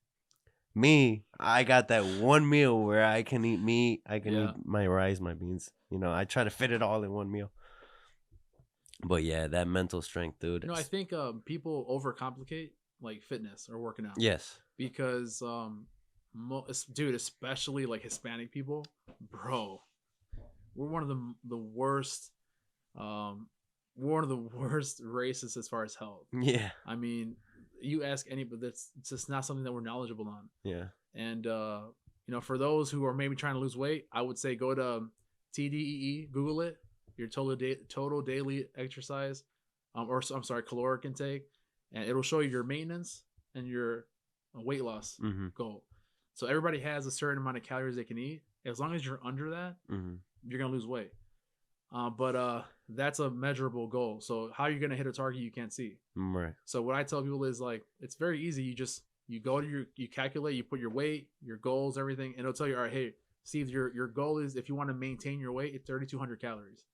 Me, I got that one meal where I can eat meat, I can eat Yeah. my rice, my beans. I try to fit it all in one meal. But yeah, that mental strength, dude. I think people overcomplicate like fitness or working out Yes. because dude, especially like Hispanic people, bro, we're one of the worst um we're one of the worst races as far as health. Yeah. I mean, you ask any, but that's it's just not something that we're knowledgeable on. Yeah. And for those who are maybe trying to lose weight, I would say go to TDEE, Google it, your total daily exercise, or I'm sorry, caloric intake, and it'll show you your maintenance and your weight loss Mm-hmm. goal. So everybody has a certain amount of calories they can eat. As long as you're under that, Mm-hmm. you're gonna lose weight. But that's a measurable goal. So how are you gonna hit a target you can't see? Right. So what I tell people is like it's very easy. You go to you calculate, you put your weight, your goals, everything, and it'll tell you, all right, hey, Steve, your goal is if you want to maintain your weight, it's 3,200 calories.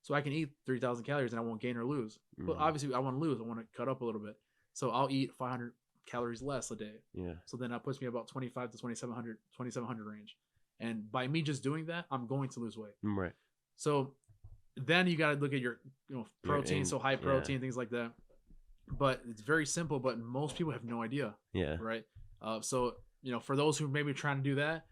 So I can eat 3,000 calories and I won't gain or lose. But Mm-hmm. obviously I want to lose. I want to cut up a little bit. So I'll eat 500 calories less a day. Yeah. So then that puts me about 25 to 2,700 range. And by me just doing that, I'm going to lose weight. Right. So then you got to look at your protein, so high protein, things like that. But it's very simple, but most people have no idea. Yeah. Right. So for those who may be trying to do that,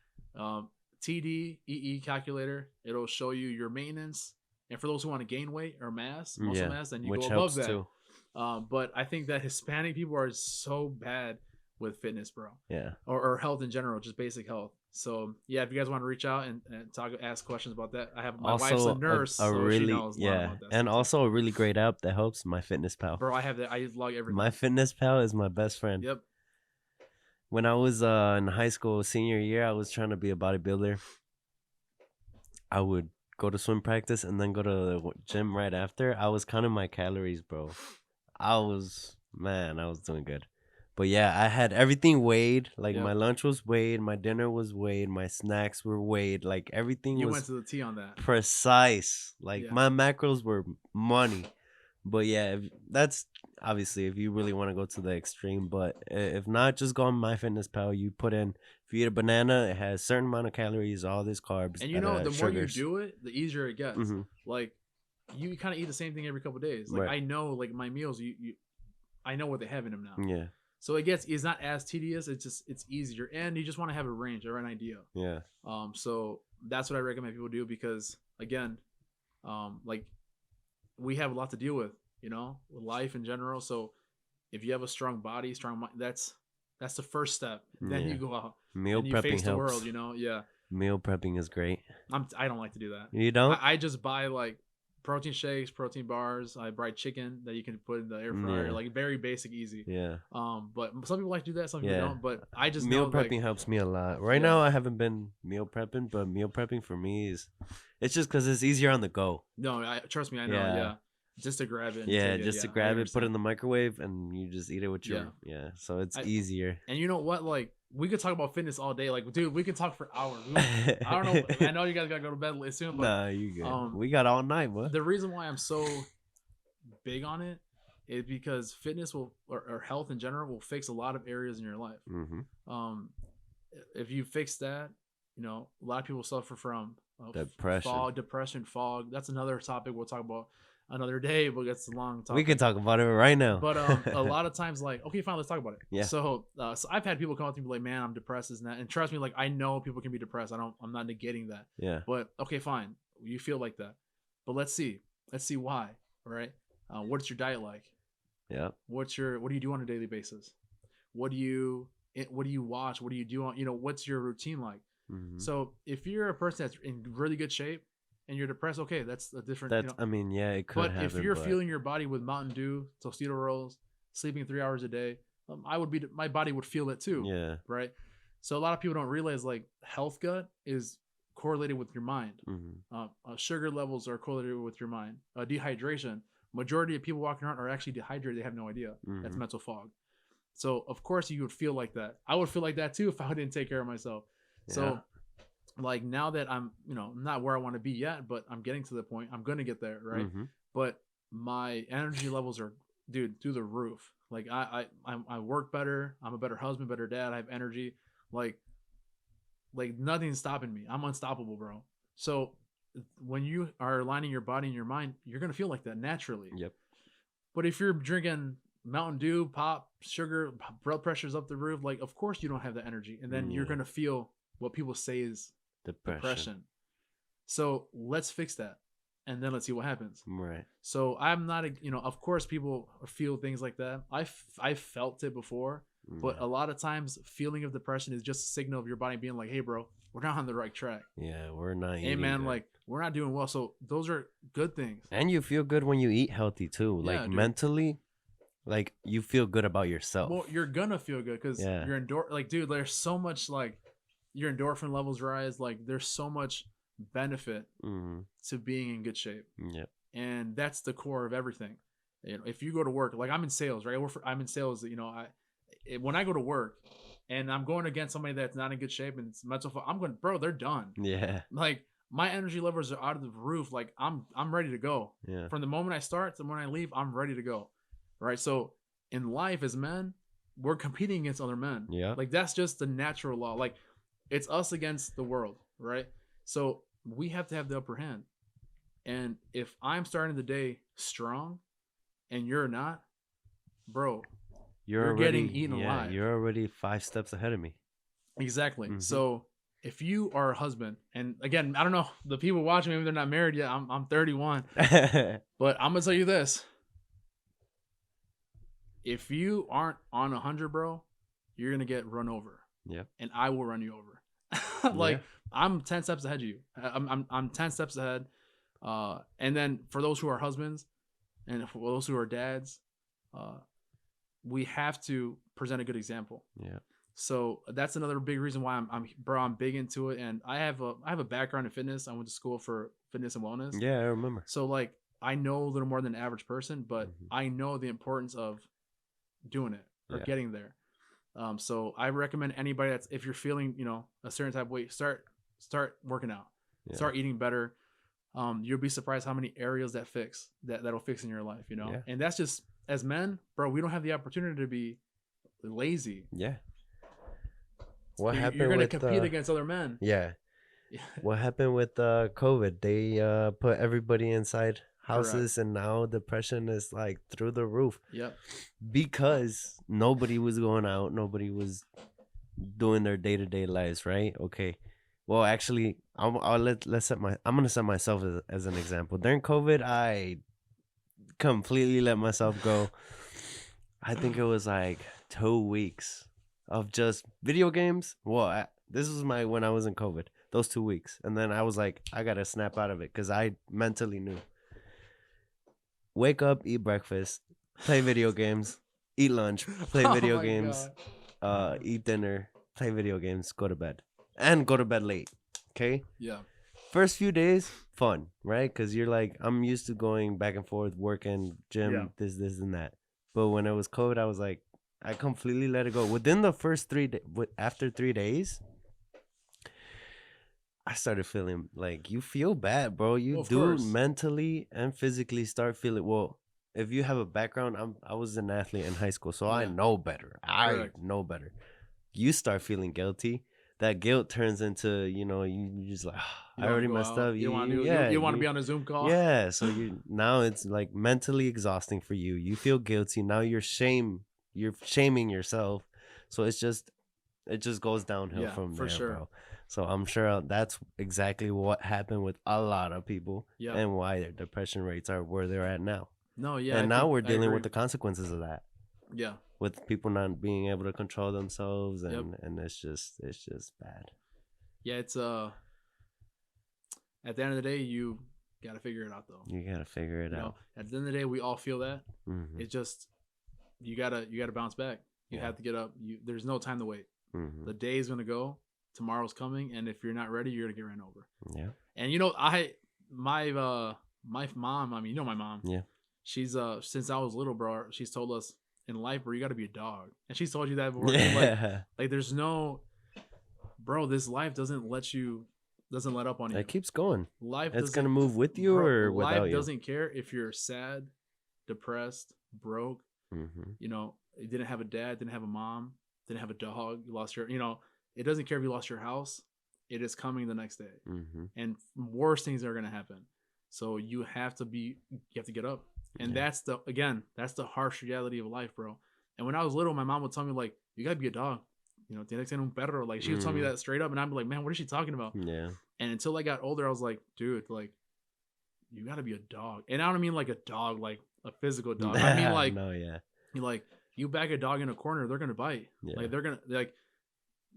TDEE calculator, it'll show you your maintenance. And for those who want to gain weight or muscle mass, then you Which go above helps that. too. But I think that Hispanic people are so bad with fitness, bro. Yeah. Or health in general, just basic health. So yeah, if you guys want to reach out and ask questions about that, I have my wife's a nurse, so really, she knows a lot about that. And stuff also a really great app that helps, MyFitnessPal. bro, I have that. I log everything. MyFitnessPal is my best friend. Yep. When I was in high school senior year, I was trying to be a bodybuilder. I would go to swim practice and then go to the gym right after. I was counting my calories, bro. I was doing good. But yeah, I had everything weighed. Like my lunch was weighed, my dinner was weighed, my snacks were weighed. Like everything You was went to the T on that. Precise. Like my macros were money. But yeah, that's obviously if you really want to go to the extreme. But if not, just go on MyFitnessPal. You put in, if you eat a banana, it has a certain amount of calories, all this carbs, and the more you do it, the easier it gets. Mm-hmm. Like you kind of eat the same thing every couple of days. Like I know, like my meals, I know what they have in them now. Yeah. So it's not as tedious. It's easier, and you just want to have a range or an idea. Yeah. So that's what I recommend people do because again, like we have a lot to deal with, with life in general. So if you have a strong body, strong mind, that's the first step. Then you go out, meal and you prepping face the helps. world. Yeah. Meal prepping is great. I don't like to do that. You don't? I just buy like protein shakes, protein bars. I buy chicken that you can put in the air fryer, like very basic, easy. Yeah. But some people like to do that, some people don't. But I just meal prepping helps me a lot. Right now, I haven't been meal prepping, but meal prepping for me it's just because it's easier on the go. No, trust me, I know. Yeah. Just to grab it. To grab it, put it in the microwave, and you just eat it with your So it's easier. And you know what? Like we could talk about fitness all day. Like, dude, we could talk for hours. I don't know. I know you guys gotta go to bed soon, but nah, you good. We got all night, bro. The reason why I'm so big on it is because fitness or health in general will fix a lot of areas in your life. Mm-hmm. If you fix that, a lot of people suffer from depression, fog. That's another topic we'll talk about another day, but it's a long topic. We can talk about it right now. But a lot of times, like, okay, fine, let's talk about it. Yeah. So I've had people come up to me like, man, I'm depressed, and that. And trust me, like, I know people can be depressed. I'm not negating that. Yeah. But okay, fine, you feel like that, but let's see why. All right. What's your diet like? Yeah. What do you do on a daily basis? What do you watch? What do you do on? What's your routine like? Mm-hmm. So if you're a person that's in really good shape and you're depressed, okay, that's a different. It could happen. But if you're fueling your body with Mountain Dew, Tostito rolls, sleeping 3 hours a day, my body would feel it too. Yeah. Right. So a lot of people don't realize like health gut is correlated with your mind. Mm-hmm. Sugar levels are correlated with your mind. Dehydration. Majority of people walking around are actually dehydrated. They have no idea. Mm-hmm. That's mental fog. So of course you would feel like that. I would feel like that too if I didn't take care of myself. Yeah. So like now that I'm, not where I want to be yet, but I'm getting to the point. I'm going to get there, right? Mm-hmm. But my energy levels are, dude, through the roof. Like I work better. I'm a better husband, better dad. I have energy. like nothing's stopping me. I'm unstoppable, bro. So when you are aligning your body and your mind, you're gonna feel like that naturally. Yep. But if you're drinking Mountain Dew, pop, sugar, blood pressure's up the roof, like of course you don't have the energy, and then you're Yeah. gonna feel what people say is Depression. depression. So let's fix that, and then let's see what happens. Right. So I'm not, of course people feel things like that. I felt it before, but a Yeah. lot of times feeling of depression is just a signal of your body being like, hey, bro, we're not on the right track. Yeah, we're not Hey, eating man, good. like we're not doing well. So those are good things. And you feel good when you eat healthy too. Yeah, Like dude. mentally, like you feel good about yourself. Well, you're gonna feel good because Yeah. you're like, dude, there's so much like your endorphin levels rise. Like there's so much benefit Mm-hmm. to being in good shape. Yep. And that's the core of everything. If you go to work, like I'm in sales, right? I'm in sales. When I go to work and I'm going against somebody that's not in good shape and it's mental, I'm going, bro, they're done. Yeah. Like my energy levels are out of the roof. Like I'm ready to go. Yeah. From the moment I start to when I leave, I'm ready to go. Right. So in life as men, we're competing against other men. Yeah. Like that's just the natural law. Like it's us against the world. Right. So we have to have the upper hand. And if I'm starting the day strong and you're not, bro, you're getting eaten alive. You're already 5 steps ahead of me. Exactly. Mhm. So if you are a husband, and again, I don't know, the people watching, maybe they're not married yet. I'm 31. But I'm gonna tell you this. If you aren't on 100, bro, you're gonna get run over. Yep. And I will run you over. Like I'm 10 steps ahead of you. I'm 10 steps ahead. And then for those who are husbands and for those who are dads, we have to present a good example. Yeah. So that's another big reason why I'm big into it. And I have a background in fitness. I went to school for fitness and wellness. Yeah, I remember. So like I know a little more than the average person, but I know the importance of doing it or getting there. So I recommend anybody that's, if you're feeling, a certain type of weight, start working out, start eating better. You'll be surprised how many areas that'll fix in your life, and that's just, as men, bro, we don't have the opportunity to be lazy. Yeah. What happened? You're going to compete against other men. Yeah. What happened with COVID? They put everybody inside houses. Correct. And now depression is like through the roof. Yep. Because nobody was going out, nobody was doing their day-to-day lives, right? Okay. Well, actually, I'm gonna set myself as an example. During COVID, I completely let myself go. I think it was like 2 weeks of just video games. Well, this was when I was in COVID. Those 2 weeks, and then I was like, I gotta snap out of it because I mentally knew. Wake up, eat breakfast, play video games, eat lunch, play video games, eat dinner, play video games, go to bed, and go to bed late. Okay. Yeah. First few days, fun, right? Because you're like, I'm used to going back and forth, working, gym, this, and that. But when it was COVID, I was like, I completely let it go. Within the first 3 days, after 3 days, I started feeling like, you feel bad, bro. You do mentally and physically start feeling. Well, if you have a background, I was an athlete in high school, so I know better. I know better. You start feeling guilty. That guilt turns into, you just like, I already messed up. You want to be on a Zoom call. Yeah. So now it's like mentally exhausting for you. You feel guilty. Now you're shaming yourself. So it just goes downhill from there, bro. So I'm sure that's exactly what happened with a lot of people and why their depression rates are where they're at now. No, yeah. And now we're dealing with the consequences of that. Yeah. With people not being able to control themselves, and it's just bad. Yeah, it's at the end of the day, you gotta figure it out though. You gotta figure it out. At the end of the day, we all feel that. Mm-hmm. It's just you gotta bounce back. You have to get up. There's no time to wait. Mm-hmm. The day is gonna go. Tomorrow's coming, and if you're not ready, you're gonna get ran over. Yeah. And my mom. I mean, my mom. Yeah. She's since I was little, bro. She's told us in life, bro, you gotta be a dog, and she's told you that before. Yeah. Like there's no, bro. This life doesn't let up on you. It keeps going. It's gonna move with you or without you. Life doesn't care if you're sad, depressed, broke. Mm-hmm. You didn't have a dad, didn't have a mom, didn't have a dog. You lost your. it doesn't care if you lost your house. It is coming the next day, Mm-hmm. and worse things are gonna happen. So you have to get up, and Yeah. that's the harsh reality of life, bro. And when I was little, my mom would tell me like, you gotta be a dog. Tienes que ser un perro. Like she would tell me Mm. that straight up, and I'd be like, man, what is she talking about? Yeah. And until I got older, I was like, dude, like you gotta be a dog. And I don't mean like a dog, like a physical dog. I mean like No, yeah. you back a dog in a corner, they're gonna bite. Yeah. Like they're gonna like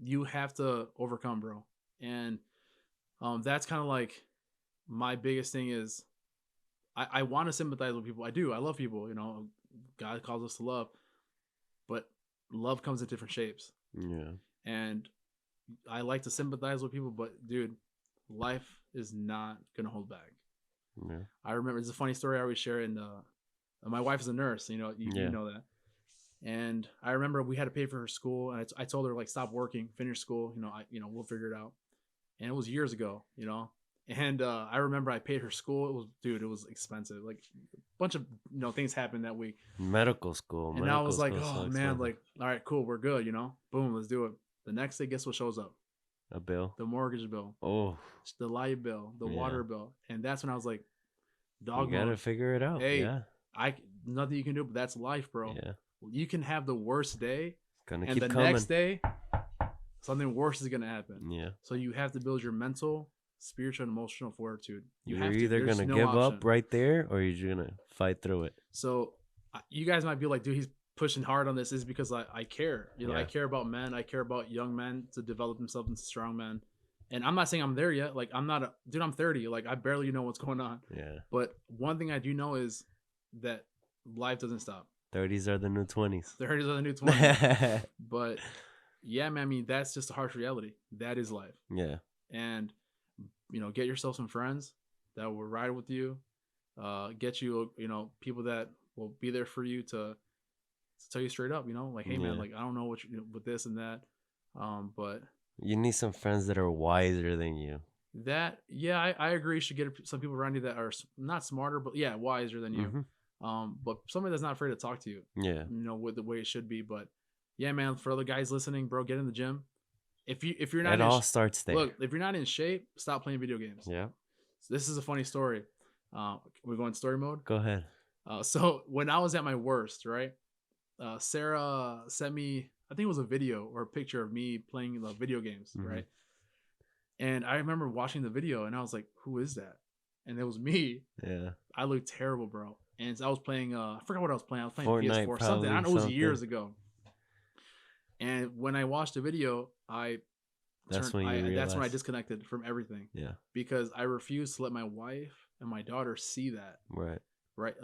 you have to overcome, bro. And that's kind of like my biggest thing is I want to sympathize with people. I do. I love people. God calls us to love, but love comes in different shapes. Yeah. And I like to sympathize with people, but dude, life is not gonna hold back. Yeah. I remember it's a funny story I always share. And my wife is a nurse. You Yeah. know that. And I remember we had to pay for her school, and I told her like stop working, finish school. We'll figure it out. And it was years ago. And I remember I paid her school. It was expensive. Like a bunch of things happened that week. Medical school. And I was like, school oh so man, expensive. like all right, cool, we're good. Boom, let's do it. The next day, guess what shows up? A bill. The mortgage bill, Oh, the light bill, the Yeah. water bill. And that's when I was like, you dog gotta mode. figure it out. Hey, Yeah. I nothing you can do, but that's life, bro. Yeah. You can have the worst day, Gonna and keep the coming. next day, something worse is gonna happen. Yeah. So you have to build your mental, spiritual, and emotional fortitude. You're have to. either There's gonna no give option. up right there, or you're gonna fight through it. So you guys might be like, dude, he's pushing hard on this. Is because I care. Yeah. I care about men. I care about young men to develop themselves into strong men. And I'm not saying I'm there yet. Like I'm dude. I'm 30. Like I barely know what's going on. Yeah. But one thing I do know is that life doesn't stop. 30s are the new 20s. 30s are the new 20s. But yeah, man. I mean, that's just a harsh reality. That is life. Yeah. And get yourself some friends that will ride with you. Get you people that will be there for you to tell you straight up. Like, hey man, Yeah. like I don't know what with this and that. But You need some friends that are wiser than you. that, yeah, I agree. You should get some people around you that are not smarter, but yeah, wiser than you. Mhm. But somebody that's not afraid to talk to you. Yeah. With the way it should be. But yeah, man, for other guys listening, bro, get in the gym. If you're not It all starts there. look, if you're not in shape, stop playing video games. Yeah. So this is a funny story. We're going story mode. Go ahead. So when I was at my worst, right? Sarah sent me, I think it was a video or a picture of me playing the video games, Mhm. right? And I remember watching the video, and I was like, "Who is that?" And it was me. Yeah. I looked terrible, bro. And I was playing. I forgot what I was playing. I was playing Fortnite, PS4, something. I don't know. It was probably years something. ago. And when I watched the video, That's when you that's when I realize. disconnected from everything Yeah. because I refused to let my wife and my daughter see that. Right. Right.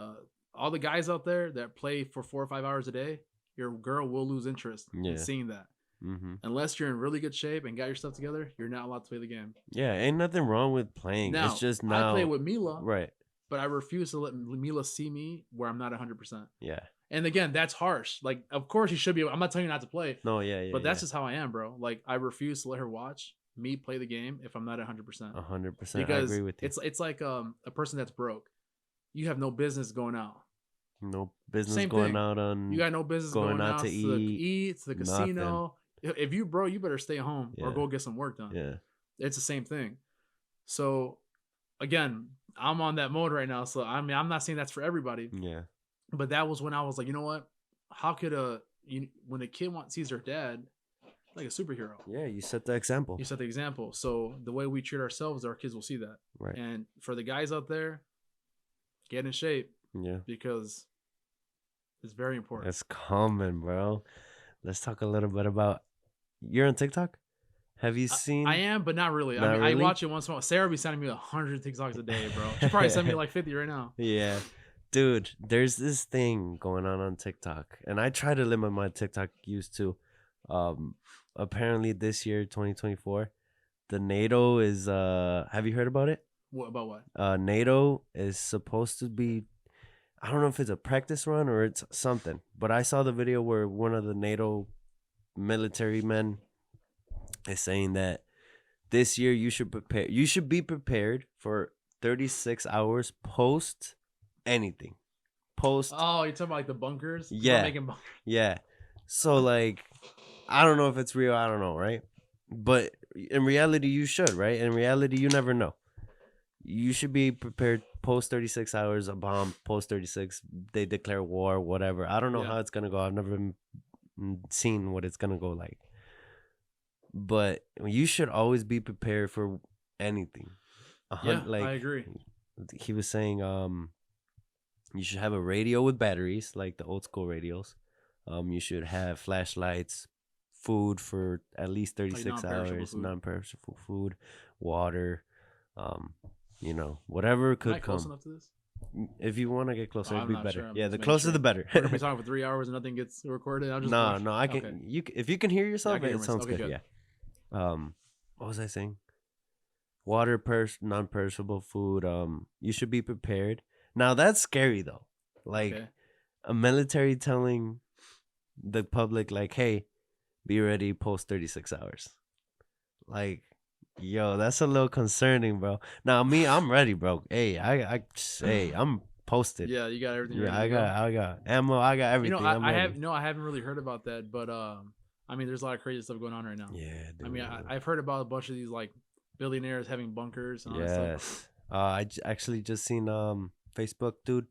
All the guys out there that play for 4 or 5 hours a day, your girl will lose interest Yeah. in seeing that. Mm-hmm. Unless you're in really good shape and got your stuff together, you're not allowed to play the game. Yeah. Ain't nothing wrong with playing. Now, It's just I now. play with Mila, Right. but I refuse to let Mila see me where I'm not 100%. Yeah. And again, that's harsh. Like, of course you should be. I'm not telling you not to play, No. Yeah. Yeah. but that's just how I am, bro. Like, I refuse to let her watch me play the game if I'm not 100%. 100%. I Because agree with you. it's like a person that's broke. You have no business going out. No business Same going thing. out on. You got no business going out to eat, to the nothing. casino. If you bro, you better stay home or Yeah. go get some work done. Yeah. It's the same thing. So again, I'm on that mode right now. So I mean, I'm not saying that's for everybody, Yeah. but that was when I was like, you know what? How could when a kid sees their dad like a superhero? Yeah. You set the example. You set the example. So the way we treat ourselves, our kids will see that. Right. And for the guys out there, get in shape Yeah. because it's very important. That's common, bro. Let's talk a little bit about. You're on TikTok? Have you seen? I am, but not really. Not I mean, really? I watch it once in a while. Sarah be sending me 100 TikToks a day, bro. She probably sent me like 50 right now. Yeah. Dude, there's this thing going on TikTok, and I try to limit my TikTok use too. Apparently this year, 2024, the NATO is have you heard about it? What about what? NATO is supposed to be, I don't know if it's a practice run or it's something, but I saw the video where one of the NATO military men is saying that this year you should be prepared for 36 hours post anything. Post Oh, you're talking about like the bunkers? People Yeah. making Yeah. So like I don't know if it's real, I don't know, right? But in reality, you should, right? In reality, you never know. You should be prepared. Post 36 hours, a bomb. Post 36, they declare war, whatever. I don't know Yeah. how it's gonna go. I've never seen what it's gonna go like. But you should always be prepared for anything. Yeah, I Like agree. he was saying, you should have a radio with batteries, like the old school radios. You should have flashlights, food for at least Like 36 non-perishable hours, food. non-perishable food, water, um, whatever Am I could close come. enough to this? If you want to get closer, it'd I'm be not better. sure. I'm Yeah, just the making closer sure. the better. We're gonna be talking for 3 hours and nothing gets recorded. I'm just No, no, I can. okay. If you can hear Yeah, I yourself, can hear it myself. sounds Okay, good. good. Yeah. What was I saying? Water, non-perishable food. You should be prepared. Now that's scary though. Like Okay. a military telling the public, like, "Hey, be ready post 36 hours." Like, yo, that's a little concerning, bro. Now me, I'm ready, bro. Hey, hey, I'm posted. Yeah, you got everything Yeah, ready to go. I got ammo. I got You know, everything. I'm I have ready. no, I haven't really heard about that, but I mean, there's a lot of crazy stuff going on right now. Yeah, I mean, dude. I've heard about a bunch of these like billionaires having bunkers and all that stuff. Yes. Actually just seen Facebook dude.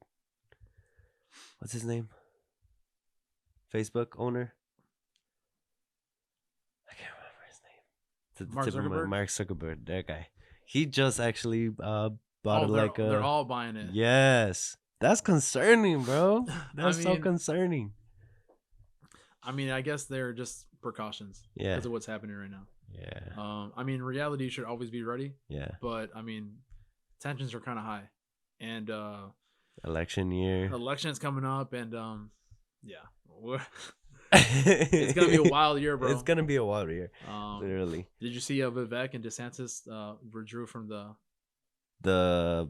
What's his name? Facebook owner. I can't remember his name. To the Mark tip of my Zuckerberg. Mark Zuckerberg. That guy. He just actually bought Oh, it like they're a. all buying it. Yes. That's concerning, bro. I That's so mean, concerning. I guess they're just precautions Yeah. because of what's happening right now. Yeah. I mean, reality should always be ready, Yeah. but I mean, tensions are kind of high, and Election year. elections coming up, and yeah, it's It's gonna be a wild year, bro. It's gonna be a wild year. Um, Literally. did you see Vivek and DeSantis withdrew from the? The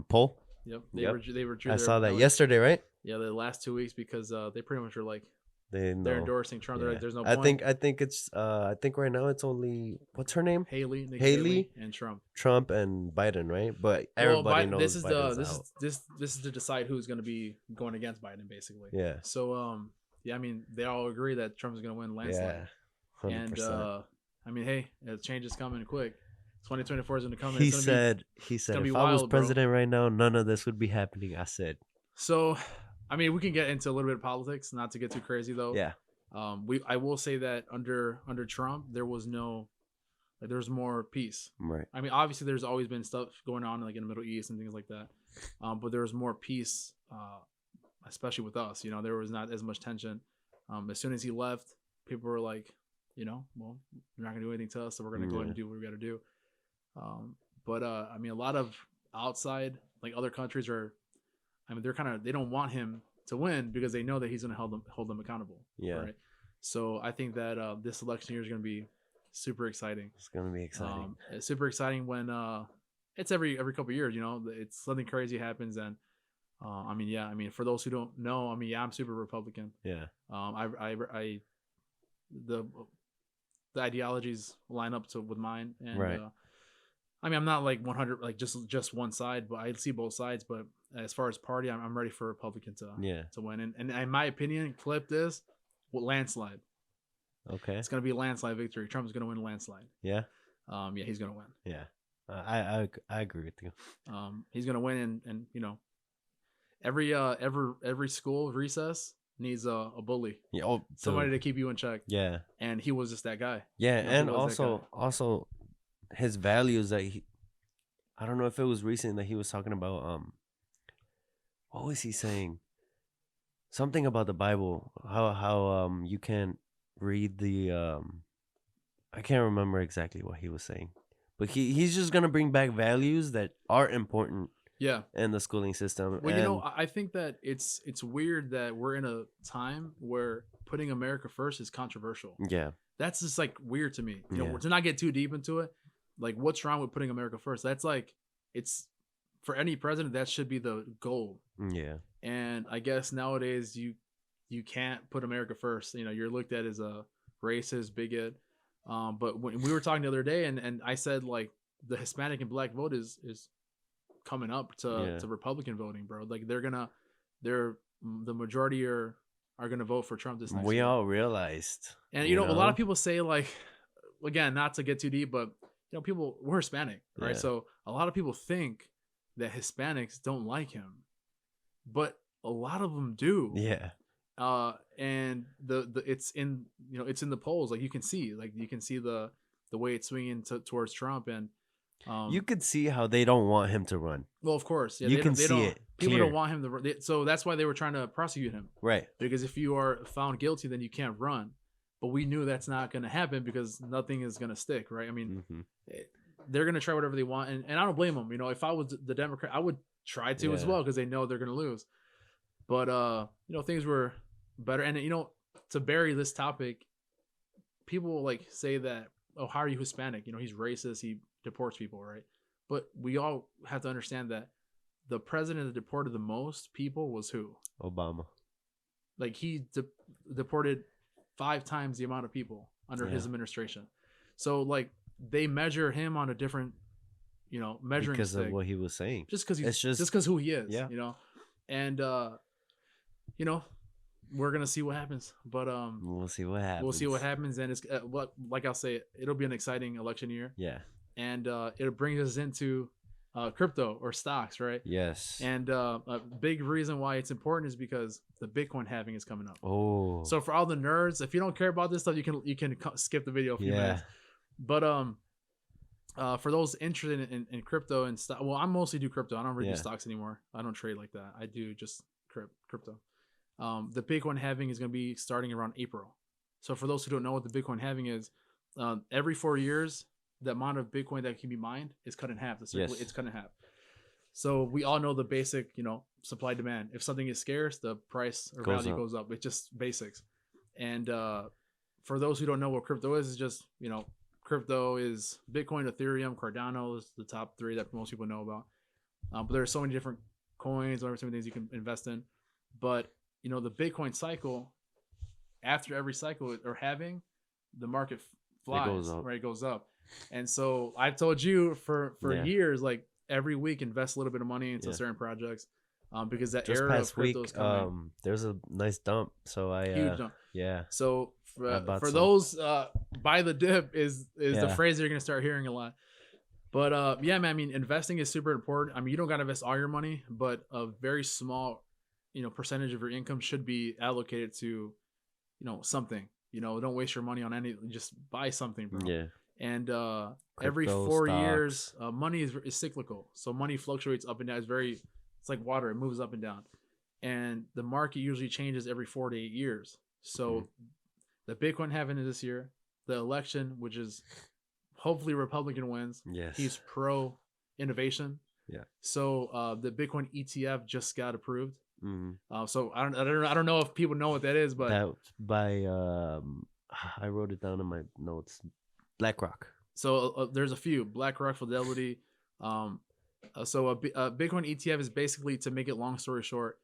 poll. Yep, Yep. they withdrew. I Their, saw that like, yesterday, right? yeah, the last 2 weeks because they pretty much are like They they're know. endorsing Trump. They're Yeah. like, there's no point. I think it's I think right now it's only what's her name? Haley, Nikki Haley, and Trump. Trump and Biden, right? But Well, everybody Biden, knows Biden's out. this is to decide who's going to be going against Biden, basically. Yeah. So yeah, I mean they all agree that Trump is going to win landslide. Yeah. And 100%. I mean, hey, change is coming quick. 2024 is going to come. He It's said gonna be if I was wild, bro. president right now, none of this would be happening. I said. So, I mean, we can get into a little bit of politics, not to get too crazy though. Yeah. I will say that under Trump there was no like there's more peace. Right. I mean, obviously there's always been stuff going on like in the Middle East and things like that, but there was more peace, especially with us. You know, there was not as much tension. As soon as he left, people were like, well, you're not gonna do anything to us, so we're gonna go ahead and do what we got to do. But I mean, a lot of outside like other countries are, I mean, they don't want him to win because they know that he's gonna hold them accountable. Yeah. Right. So I think that this election year is gonna be super exciting. It's gonna be exciting. It's super exciting when it's every couple of years. It's something crazy happens, and I mean, yeah, I mean, for those who don't know, I mean, yeah, I'm super Republican. Yeah. I the ideologies line up with mine, and Right. I mean, I'm not like 100 like just one side, but I see both sides. But as far as party, I'm ready for Republican to win, and in my opinion, clip this landslide. Okay. It's gonna be a landslide victory. Trump's gonna win a landslide. Yeah. Yeah, he's gonna win. Yeah. I agree with you. He's gonna win, and every school recess needs a bully, Yeah. Oh, somebody to keep you in check. Yeah. And he was just that guy. Yeah, he and was that guy. also his values that I don't know if it was recent that he was talking about what was he saying? Something about the Bible. How you can't read the I can't remember exactly what he was saying. But he's just gonna bring back values that are important Yeah. in the schooling system. Well, I think that it's weird that we're in a time where putting America first is controversial. Yeah. That's just like weird to me. Yeah. To not get too deep into it, like what's wrong with putting America first? That's like it's for any president that should be the goal. Yeah. And I guess nowadays you can't put America first. You're looked at as a racist, bigot. But when we were talking the other day, and I said like the Hispanic and Black vote is coming up to Republican voting, bro. Like the majority are gonna vote for Trump this next We year. all realized. And a lot of people say like again, not to get too deep, but people, we're Hispanic, right? Yeah. So a lot of people think that Hispanics don't like him, but a lot of them do. Yeah. And the it's in it's in the polls, like you can see the way it's swinging towards Trump. And You could see how they don't want him to run. well, of course, yeah, You can see it people clear. don't want him to so that's why they were trying to prosecute him, Right. because if you are found guilty, then you can't run. But we knew that's not going to happen because nothing is going to stick, right? I mean, they're going to try whatever they want, and I don't blame them. If I was the Democrat, I would try to as well, because they know they're going to lose. But things were better. And to bury this topic, people like say that, oh, how are you Hispanic? He's racist, he deports people, right? But we all have to understand that the president that deported the most people was who? Obama. Like he deported 5 times the amount of people under his administration. So like they measure him on a different, measuring because stick, of what he was saying. just because who he is. Yeah. And we're gonna see what happens. But we'll see what happens. We'll see what happens, and it's like I'll say, it'll be an exciting election year. Yeah. And it brings us into crypto or stocks, right? Yes. And a big reason why it's important is because the Bitcoin halving is coming up. Oh. So for all the nerds, if you don't care about this stuff, you can skip the video a few minutes. But for those interested in crypto and stock, well, I mostly do crypto. I don't really do stocks anymore. I don't trade like that. I do just crypto. The Bitcoin halving is going to be starting around April. So for those who don't know what the Bitcoin halving is, every 4 years, the amount of Bitcoin that can be mined is cut in half. It's cut in half. So we all know the basic, supply demand. If something is scarce, the price or value goes up. It's just basics. And for those who don't know what crypto is, it's just, crypto is Bitcoin, Ethereum, Cardano is the top 3 that most people know about. But there are so many different coins, or so many things you can invest in. But the Bitcoin cycle, after every cycle or halving, the market flies, right? It goes up. And so I've told you for years, like every week, invest a little bit of money into certain projects, because that just era past of crypto is coming. Week, there's a nice dump. So huge dump. Yeah. So for those, buy the dip is the phrase you're gonna start hearing a lot. But man, I mean, investing is super important. I mean, you don't gotta invest all your money, but a very small, percentage of your income should be allocated to, something. Don't waste your money on anything. Just buy something, bro. Yeah. And Crypto, every 4 stocks. years, money is cyclical. So money fluctuates up and down. It's like water. It moves up and down. And the market usually changes every 4 to 8 years. So the Bitcoin halving is this year. The election, which is hopefully Republican wins. Yes. He's pro innovation. Yeah. So the Bitcoin ETF just got approved. Mm-hmm. So I don't know if people know what that is, but that by I wrote it down in my notes. BlackRock. So there's a few: BlackRock, Fidelity. So a Bitcoin ETF is basically, to make it long story short,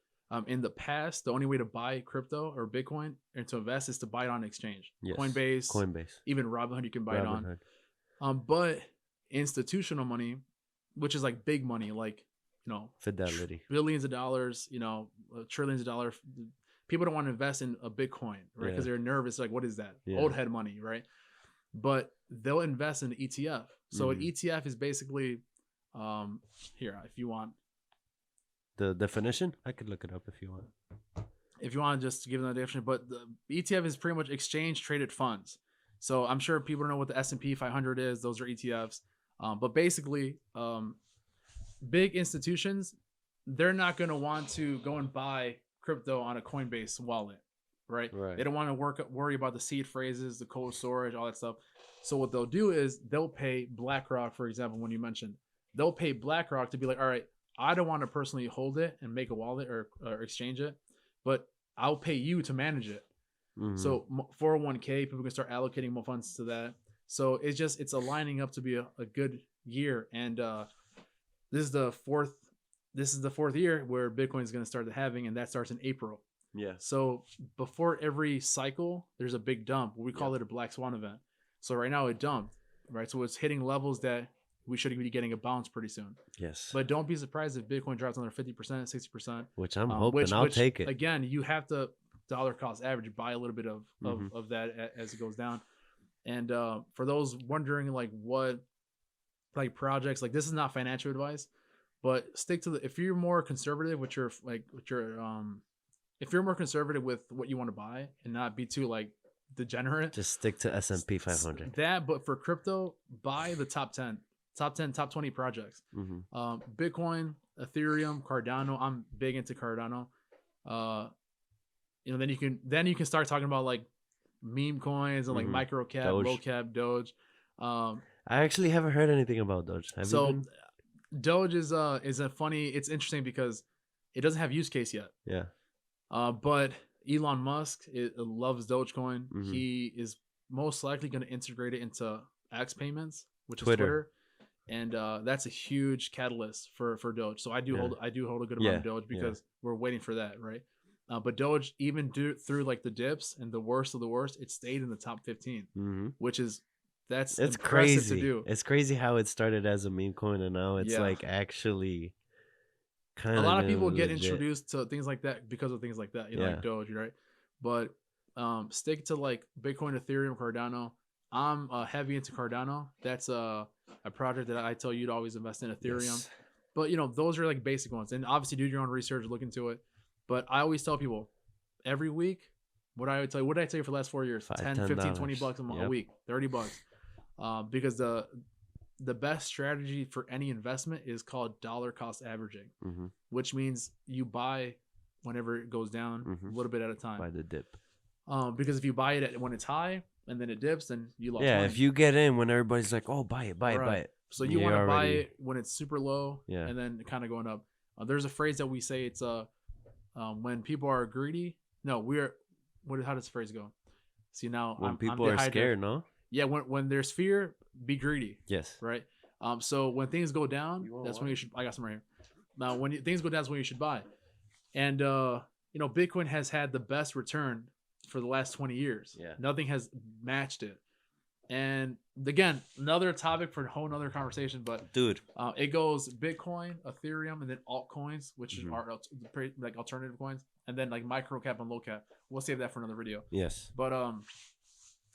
in the past, the only way to buy crypto or Bitcoin and to invest is to buy it on exchange. Yes. Coinbase, even Robinhood, you can buy it on. But institutional money, which is like big money, like Fidelity, billions of dollars, trillions of dollars. People don't want to invest in a Bitcoin, right? Because they're nervous. Like, what is that? Old head money, right? But they'll invest in an ETF. So an ETF is basically, here, if you want the definition, I could look it up if you want. If you want to just give them the definition, but the ETF is pretty much exchange traded funds. So I'm sure people don't know what the S&P 500 is. Those are ETFs. But basically, big institutions, they're not going to want to go and buy crypto on a Coinbase wallet, right? They don't want to worry about the seed phrases, the cold storage, all that stuff. So what they'll do is they'll pay BlackRock, for example, when you mentioned, they'll pay BlackRock to be like, all right, I don't want to personally hold it and make a wallet or exchange it, but I'll pay you to manage it. Mm-hmm. So 401k, people can start allocating more funds to that. So it's aligning up to be a good year. And this is the fourth year where Bitcoin is going to start the halving, and that starts in April. Yeah. So before every cycle, there's a big dump. We call it a black swan event. So right now it dumped, right? So it's hitting levels that we should be getting a bounce pretty soon. Yes. But don't be surprised if Bitcoin drops another 50%, 60%. Which I'm hoping. I'll take it. Again, you have to dollar cost average, buy a little bit of that as it goes down. And for those wondering like what like projects, like this is not financial advice, but stick to the if you're more conservative with your like with your if you're more conservative with what you want to buy and not be too like degenerate, Just stick to S&P 500. that. But for crypto, buy the top 10, top 10, top 20 projects. Bitcoin, Ethereum, Cardano. I'm big into Cardano. You know, then you can start talking about like meme coins and like micro cap, Doge. low cap, Doge. I actually haven't heard anything about Doge. Have you So been? Doge is a funny. It's interesting because it doesn't have use case yet. Yeah. But Elon Musk loves Dogecoin. He is most likely going to integrate it into X payments, which is Twitter, and that's a huge catalyst for Doge. So I do hold a good amount of Doge because we're waiting for that, right? But Doge, even through like the dips and the worst of the worst, it stayed in the top 15, which is it's crazy to do. It's crazy how it started as a meme coin and now it's like actually kind of a lot of people get legit. Introduced to things like that because of things like that, you know, like Doge, right? But stick to like Bitcoin, Ethereum, Cardano. I'm heavy into Cardano. That's a project that I tell you to always invest in. Ethereum, but you know those are like basic ones, and obviously do your own research, look into it. But I always tell people every week, what I would tell you, what did I tell you for the last 4 years? 10, 15, $20 a week, $30. Because the best strategy for any investment is called dollar cost averaging, which means you buy whenever it goes down a little bit at a time. By the dip. Because if you buy it when it's high and then it dips, then you lost money. If you get in when everybody's like, oh, buy it, buy it. So you want to buy it when it's super low and then kind of going up. There's a phrase that we say, it's when people are greedy. No, how does the phrase go? See, now when people are scared, no? Yeah, when there's fear, be greedy. Yes. Right. So when things go down, that's when you should. I got some right here. Now, when things go down, that's when you should buy. And you know, Bitcoin has had the best return for the last 20 years. Yeah. Nothing has matched it. And again, another topic for a whole nother conversation. But dude, it goes Bitcoin, Ethereum, and then altcoins, which are like alternative coins, and then like micro cap and low cap. We'll save that for another video. Yes. But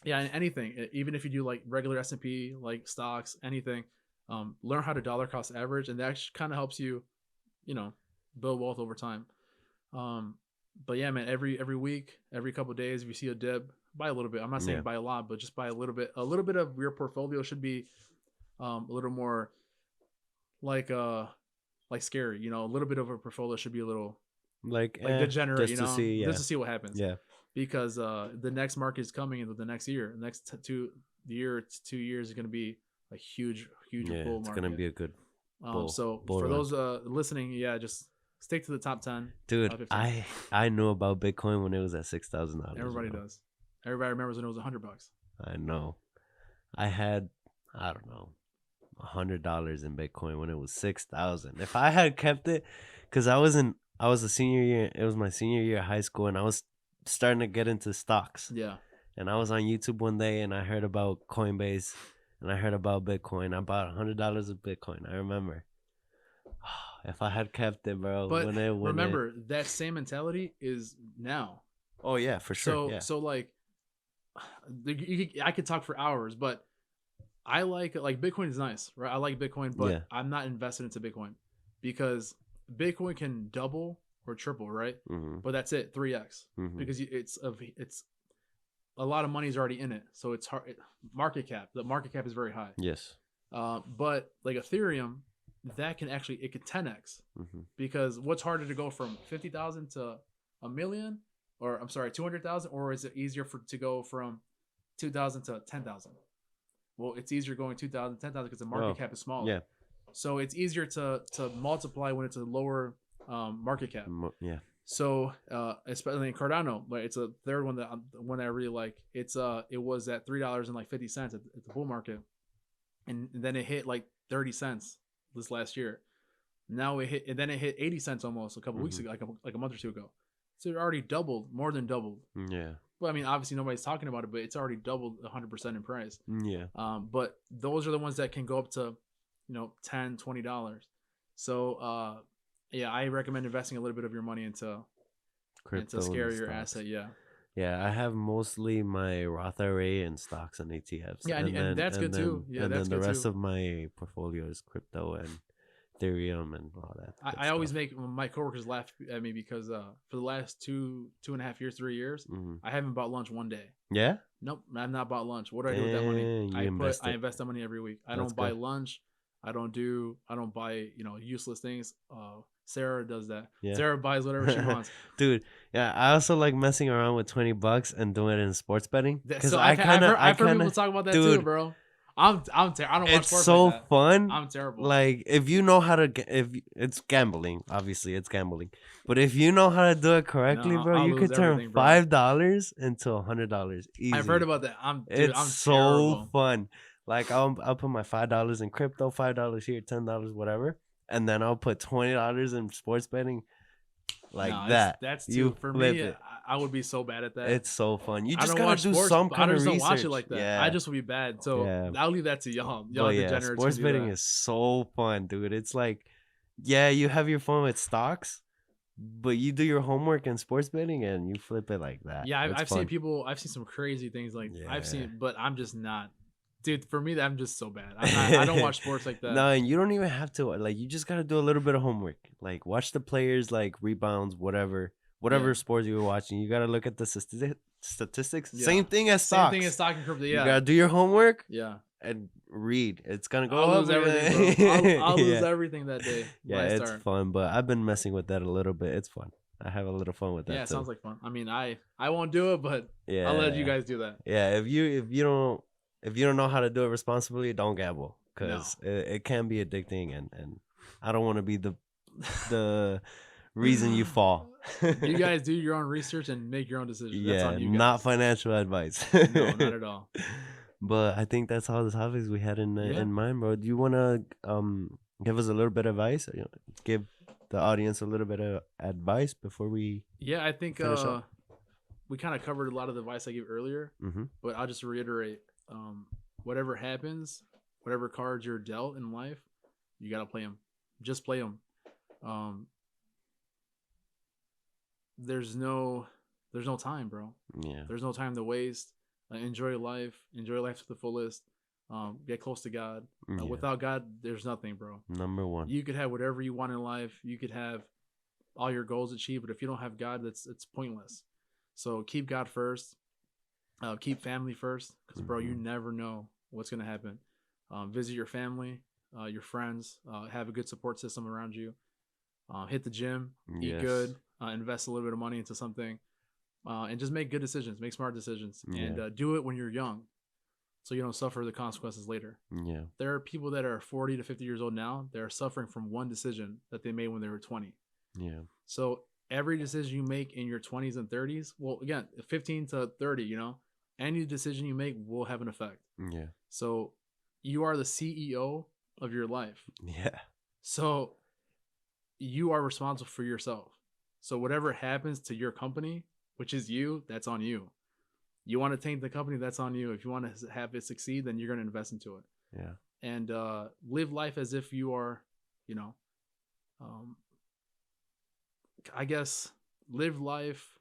yeah, anything, even if you do like regular S&P, like stocks, anything, learn how to dollar cost average, and that kind of helps you, you know, build wealth over time. But yeah, man, every week, every couple of days, if you see a dip, buy a little bit. I'm not saying buy a lot, but just buy a little bit. A little bit of your portfolio should be a little more like scary, you know. A little bit of a portfolio should be a little like degenerate, you know, just to see what happens. Yeah. Because the next market is coming in the next year. The next 2 years is going to be a huge bull market. It's going to be a good bull. So for those listening, just stick to the top 10. Dude, I knew about Bitcoin when it was at $6,000. Everybody does. Everybody remembers when it was $100. I know. I had, I don't know, $100 in Bitcoin when it was 6,000. If I had kept it, because I was a senior year. It was my senior year of high school, and I was starting to get into stocks. Yeah. And I was on YouTube one day, and I heard about Coinbase, and I heard about Bitcoin. I bought $100 of Bitcoin. I remember. If I had kept it, bro. But remember, that same mentality is now. Oh yeah, for sure. So like, I could talk for hours, but I like Bitcoin is nice, right? I like Bitcoin, but I'm not invested into Bitcoin because Bitcoin can double or triple, right? But that's it, 3x, because it's a lot of money is already in it, so it's hard. The market cap is very high. Yes. But like Ethereum, that can actually, it could 10x, because what's harder to go from 50,000 to a million, or I'm sorry, 200,000, or is it easier to go from 2,000 to 10,000? Well, it's easier going 2,000 to 10,000 because the market cap is smaller. Yeah. So it's easier to multiply when it's a lower market cap. Yeah. So especially in Cardano, like it's a third one that I really like. It was at $3.50 at the bull market, and then it hit like 30 cents this last year. Now it hit 80 cents almost a couple weeks ago, like a month or two ago. So it already doubled, more than doubled. Yeah. Well, I mean, obviously nobody's talking about it, but it's already doubled 100% in price. Yeah. But those are the ones that can go up to, $10, $20. So yeah, I recommend investing a little bit of your money into scarier asset. Yeah. Yeah, I have mostly my Roth IRA and stocks and ETFs, Yeah, and that's good too. Yeah, that's the good rest too. of my portfolio is crypto and Ethereum and all that good I always stuff. make my coworkers laugh at me because for the last 2.5 years, 3 years, Hmm. I haven't bought lunch one day. Yeah, Nope, I've not bought lunch. What do I do with that money? and you invest I it. invest that money every week. I That's don't buy good. lunch. I don't buy useless things. Sarah does that. Yeah. Sarah buys whatever she wants. Dude, yeah, I also like messing around with $20 and doing it in sports betting because So I I've heard people kind talk about that too, dude, bro. I don't watch it's sports like so that. fun. I'm terrible. Like if you know how to, if it's gambling, obviously it's gambling, but if you know how to do it correctly, No, bro, I'll you lose could turn everything, bro. $5 into $100 I've heard easy. about that. It's I'm so terrible. fun. Like I'll put my $5 in crypto, $5 here, $10, whatever, and then I'll put $20 in sports betting, like No, that. that's too You for flip me. it. I would be so bad at that. It's so fun. You I just don't gotta watch do sports, some but I kind of just don't watch it research. like that. I Yeah, just would be bad. So yeah. I'll leave that to y'all. But Y'all yeah, degenerates who sports do betting that. is so fun, dude. It's like, yeah, you have your fun with stocks, but you do your homework in sports betting and you flip it like that. Yeah, It's I've seen fun. people. I've seen some crazy things. Like I've Yeah. seen, but I'm just not, dude. For me, I'm just so bad. I don't watch sports like that. No, and you don't even have to. Like, you just gotta do a little bit of homework. Like, watch the players, like rebounds, Yeah, whatever sports you're watching. You gotta look at the statistics. yeah. Same thing as Same thing as stocks. stock and crypto. You Yeah, gotta do your homework yeah. and read. It's gonna I'll go up. lose everything, bro. I'll lose Yeah, everything that day when yeah, I it's start. fun. But I've been messing with that a little bit. It's fun. I have a little fun with Yeah, that it sounds too. like fun. I mean, I won't do it, but I'll let you Yeah, guys do that. yeah. If you don't know how to do it responsibly, don't gamble No. because it can be addicting, and I don't want to be the reason you fall. You guys do your own research and make your own decisions. That's on Yeah, you not guys. financial advice. No, not at all. But I think that's all the topics we had Yeah. in mind, bro. Do you wanna give us a little bit of advice? Give the audience a little bit of advice before we Yeah, I think finish up? we kind of covered a lot of the advice I gave earlier, Mm-hmm. but I'll just reiterate whatever happens, whatever cards you're dealt in life, you got to play them. Just play them. Um, there's no there's no time, bro. Yeah. There's no time to waste. Enjoy life. Enjoy life to the fullest. Get close to God. Yeah. Without God, there's nothing, bro. Number one. You could have whatever you want in life. You could have all your goals achieved, but if you don't have God, it's pointless. So keep God first. Keep family first, because bro, you never know what's gonna happen. Visit your family, your friends. Have a good support system around you. Hit the gym. Eat Yes. good. Invest a little bit of money into something, and just make good decisions. Make smart decisions, and Yeah. do it when you're young, so you don't suffer the consequences later. Yeah. There are people that are 40 to 50 years old now. They're suffering from one decision that they made when they were 20. Yeah. So every decision you make in your 20s and 30s, well, again, 15 to 30, any decision you make will have an effect. Yeah. So you are the CEO of your life. Yeah. So you are responsible for yourself. So whatever happens to your company, which is you, that's on you. You want to tank the company, that's on you. If you want to have it succeed, then you're going to invest into it. Yeah. And live life as if you are, um, I guess, live life.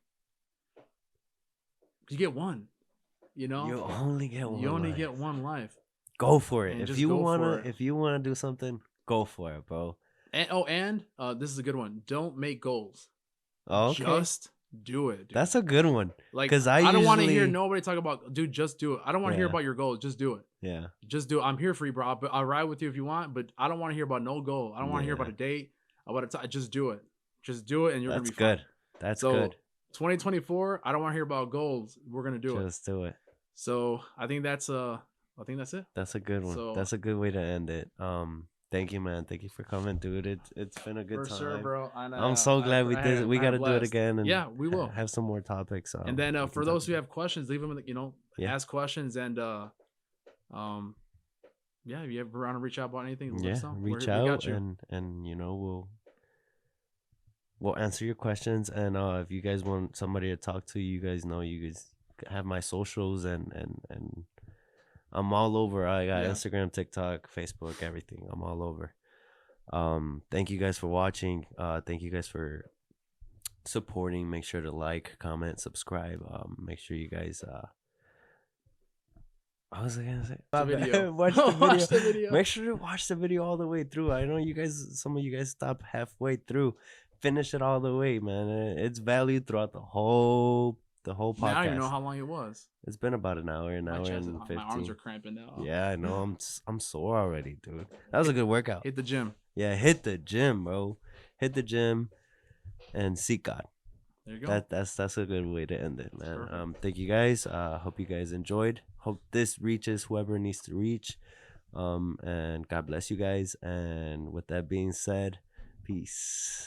You get one, You only get one. You only life. get one life. Go for it. And If just you go wanna, for it. if you wanna do something, go for it, bro. And this is a good one. Don't make goals. Oh, okay. Just do it. Dude. That's a good one. Like, Because I don't want to hear usually- nobody talk about, dude, just do it. I don't want to hear Yeah. about your goals. Just do it. Yeah. Just do it. I'm here for you, bro. I'll ride with you if you want, but I don't want to hear about no goal. I don't want to hear Yeah. about a date. Just do it. Just do it, and you're gonna That's be good. fine. That's So, good. 2024. I don't want to hear about goals. We're gonna do it. Just do it. So I think that's it. That's a good one. So- That's a good way to end it. Thank you, man. Thank you for coming, dude. It's been a good For time. sure, bro. I'm so glad we did it. We got to do it again. And Yeah, we will. have some more topics. And then we can for talk those who about. have questions, leave them in the, Yeah. ask questions, and yeah, if you ever want to reach out about anything, let us know. Reach We out got you. and we'll answer your questions. And if you guys want somebody to talk to, you guys know you guys have my socials and I'm all over. I got Yeah. Instagram, TikTok, Facebook, everything. I'm all over. Thank you guys for watching. Thank you guys for supporting. Make sure to like, comment, subscribe. Make sure you guys what was I gonna say? The My video. bad. Watch the video. Watch the video. Make sure to watch the video all the way through. I know you guys, some of you guys stop halfway through. Finish it all the way, man. It's valued throughout the whole Man, I don't even know podcast. how long it was. It's been about an hour My chest, and my arms 15. are cramping now. Yeah, I know. I'm sore already, dude. That was a good workout. Hit the gym. Yeah, hit the gym, bro. Hit the gym and seek God. There you go. That's a good way to end it, man. Perfect. Thank you guys. Hope you guys enjoyed. Hope this reaches whoever needs to reach. And God bless you guys. And with that being said, peace.